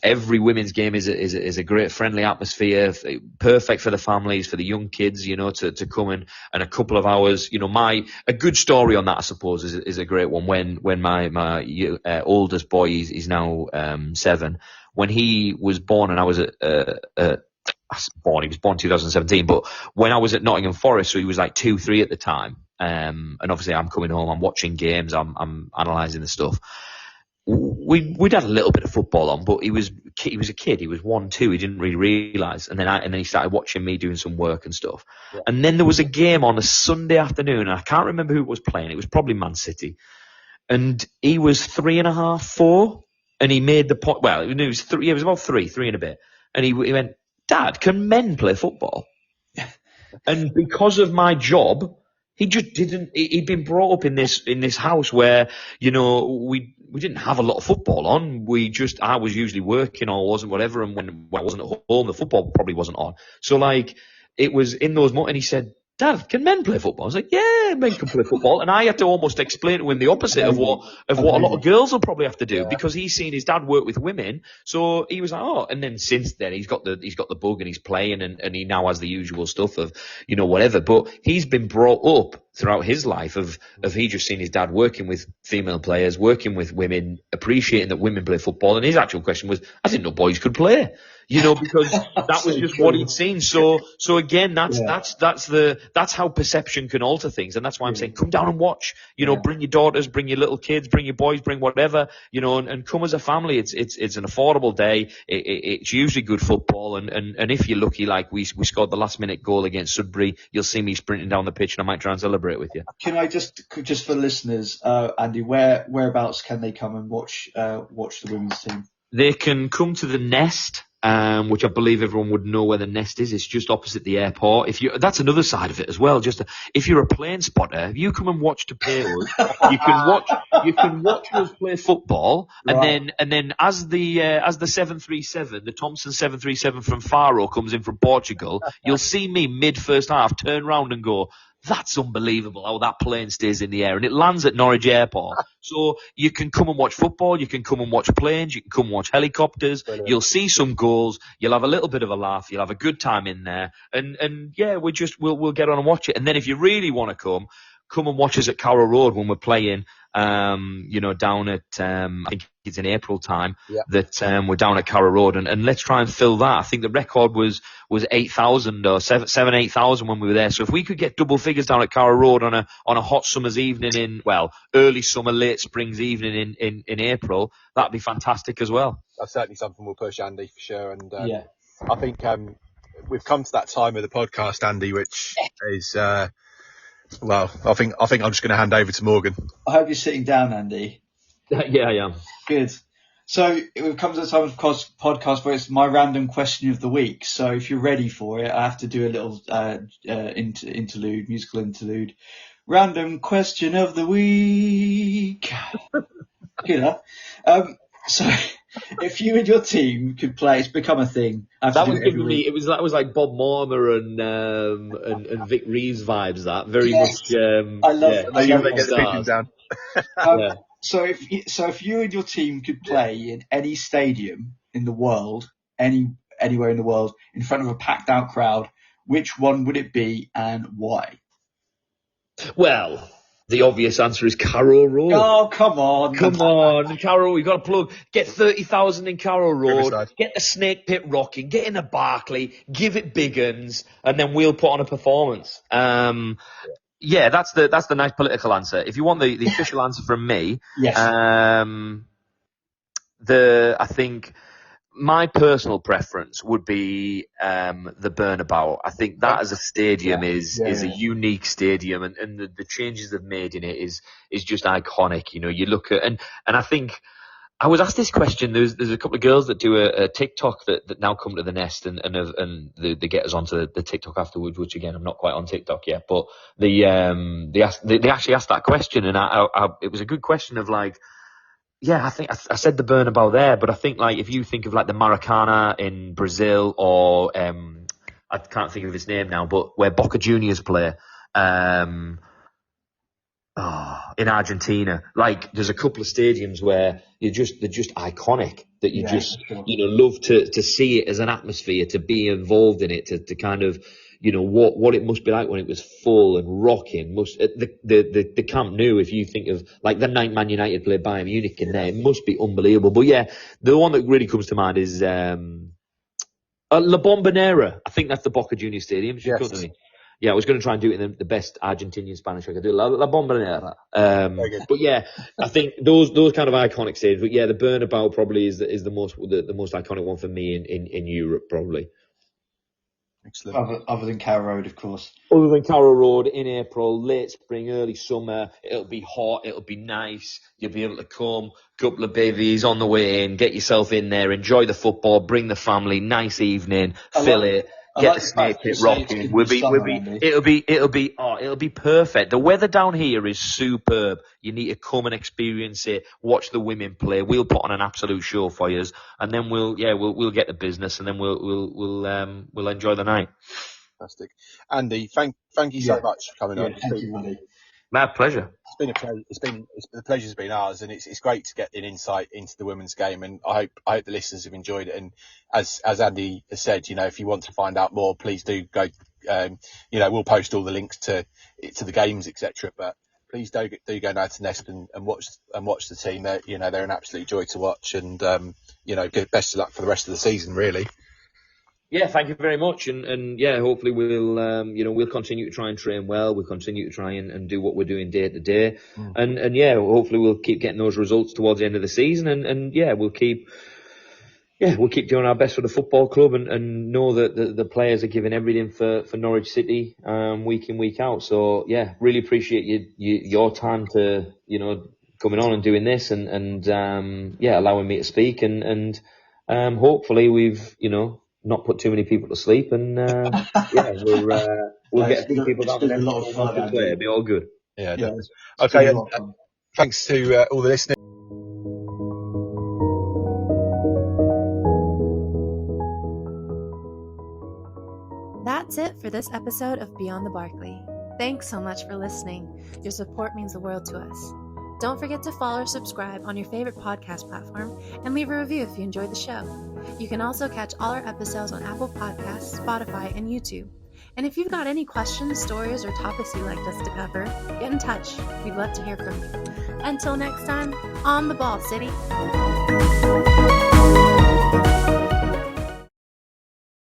Every women's game is a great friendly atmosphere, perfect for the families, for the young kids, to come in, and a couple of hours. A good story on that, I suppose, is a great one. When my oldest boy, he's now 7, when he was born, and I was he was born 2017, but when I was at Nottingham Forest, so he was like 2, 3 at the time, and obviously I'm coming home, I'm watching games, I'm analysing the stuff. We'd had a little bit of football on, but he was a kid. He was 1, 2. He didn't really realise, and then he started watching me doing some work and stuff. Yeah. And then there was a game on a Sunday afternoon, and I can't remember who was playing. It was probably Man City, and he was 3.5, 4, and he made the point. Well, it was 3. It was about 3 and a bit, and he went, "Dad, can men play football?" And because of my job, he just didn't. He'd been brought up in this house where we didn't have a lot of football on. I was usually working or wasn't, whatever, and when I wasn't at home, the football probably wasn't on. So it was in those moments, and he said, "Dad, can men play football?" I was like, "Yeah, men can play football." And I had to almost explain to him the opposite of what a lot of girls will probably have to do, because he's seen his dad work with women. So he was like, "Oh," and then since then he's got the bug, and he's playing, and he now has the usual stuff of, whatever. But he's been brought up throughout his life of he just seen his dad working with female players, working with women, appreciating that women play football. And his actual question was, "I didn't know boys could play." Because that was just what he'd seen. So again, that's how perception can alter things. And that's why I'm saying, come down and watch, bring your daughters, bring your little kids, bring your boys, bring whatever, and come as a family. It's an affordable day. It's usually good football. And if you're lucky, like we scored the last minute goal against Sudbury, you'll see me sprinting down the pitch, and I might try and celebrate with you. Can I just for listeners, Andy, whereabouts can they come and watch the women's team? They can come to the Nest, which I believe everyone would know where the Nest is. It's just opposite the airport. That's another side of it as well. If you're a plane spotter, if you come and watch to play us, you can watch us play football, right. and then as the 737, the Thompson 737 from Faro comes in from Portugal, you'll see me mid first half turn round and go, That's unbelievable how that plane stays in the air and it lands at Norwich Airport. So you can come and watch football, you can come and watch planes, you can come and watch helicopters. Brilliant. You'll see some goals, you'll have a little bit of a laugh, you'll have a good time in there, and yeah, we'll get on and watch it. And then if you really want to come and watch us at Carrow Road when we're playing, down at I think it's in April time. Yeah. That we're down at Carrow Road, and let's try and fill that. I think the record was 8,000 or 8,000 when we were there. So if we could get double figures down at Carrow Road on a hot summer's evening early summer, late spring's evening in April, that'd be fantastic as well. That's certainly something we'll push, Andy, for sure. And Yeah. I think we've come to that time of the podcast, Andy, which is well, I think I'm just going to hand over to Morgan. I hope you're sitting down, Andy. Yeah, I am. Good. So we've come to the time of the podcast where it's my random question of the week. So if you're ready for it, I have to do a little musical interlude. Random question of the week. So if you and your team could play, it's become a thing. That was giving me. That was like Bob Mortimer and Vic Reeves vibes. That very much. I love get the pictures down. So if you and your team could play in any stadium in the world, anywhere in the world, in front of a packed out crowd, which one would it be and why? Well, the obvious answer is Carrow Road. Oh, come on, Carrow. We've got to plug. Get 30,000 in Carrow Road. Riverside. Get the Snake Pit rocking. Get in the Barclay. Give it big uns, and then we'll put on a performance. Yeah, that's the nice political answer. If you want the official answer from me, yes. I think my personal preference would be the Burnabout. I think that as a stadium is a unique stadium, and the changes they've made in it is just iconic. You know, you look at and I think I was asked this question. There's a couple of girls that do a TikTok that now come to the nest and they get us onto the TikTok afterwards. Which again, I'm not quite on TikTok yet, but they actually asked that question, and it was a good question of like. Yeah, I think I said the Burnabout there, but I think like if you think of like the Maracana in Brazil or I can't think of his name now, but where Boca Juniors play in Argentina, like there's a couple of stadiums where they're just iconic that you love to see it as an atmosphere, to be involved in it, to kind of. You know what it must be like when it was full and rocking. The Camp Nou, if you think of like the night Man United played Bayern Munich in there, it must be unbelievable. But yeah, the one that really comes to mind is La Bombonera. I think that's the Boca Juniors Stadium. Yes. Yeah, I was going to try and do it in the best Argentinian Spanish I could do. La Bombonera. But yeah, I think those kind of iconic stadiums. But yeah, the Burnabout probably is the most iconic one for me in Europe probably. Excellent. Other than Carrow Road, of course. Other than Carrow Road, in April, late spring, early summer, it'll be hot, it'll be nice. You'll be able to come, couple of babies on the way in, get yourself in there, enjoy the football, bring the family, nice evening, fill it. Get the Snake Pit rocking. It'll be perfect. The weather down here is superb. You need to come and experience it. Watch the women play. We'll put on an absolute show for you, and then we'll get the business, and then we'll enjoy the night. Fantastic, Andy. Thank you so much for coming on. Thank you, Andy. My pleasure. It's been a pleasure. The pleasure's been ours, and it's great to get an insight into the women's game. And I hope the listeners have enjoyed it. And as Andy has said, if you want to find out more, please do go. We'll post all the links to the games, etc. But please do go down to Nest and watch the team. They're an absolute joy to watch, and best of luck for the rest of the season, really. Yeah, thank you very much, and yeah, hopefully we'll continue to try and train well. We'll continue to try and do what we're doing day to day, and yeah, hopefully we'll keep getting those results towards the end of the season, and yeah, we'll keep doing our best for the football club, and know that the players are giving everything for Norwich City week in, week out. So yeah, really appreciate your time to coming on and doing this, and allowing me to speak, and hopefully we've not put too many people to sleep, and we'll get a few people down there. A lot of fun. It'll be all good. Yeah. Okay. Thanks to all the listeners. That's it for this episode of Beyond the Barclay. Thanks so much for listening. Your support means the world to us. Don't forget to follow or subscribe on your favorite podcast platform and leave a review if you enjoyed the show. You can also catch all our episodes on Apple Podcasts, Spotify, and YouTube. And if you've got any questions, stories, or topics you'd like us to cover, get in touch. We'd love to hear from you. Until next time, on the ball, City.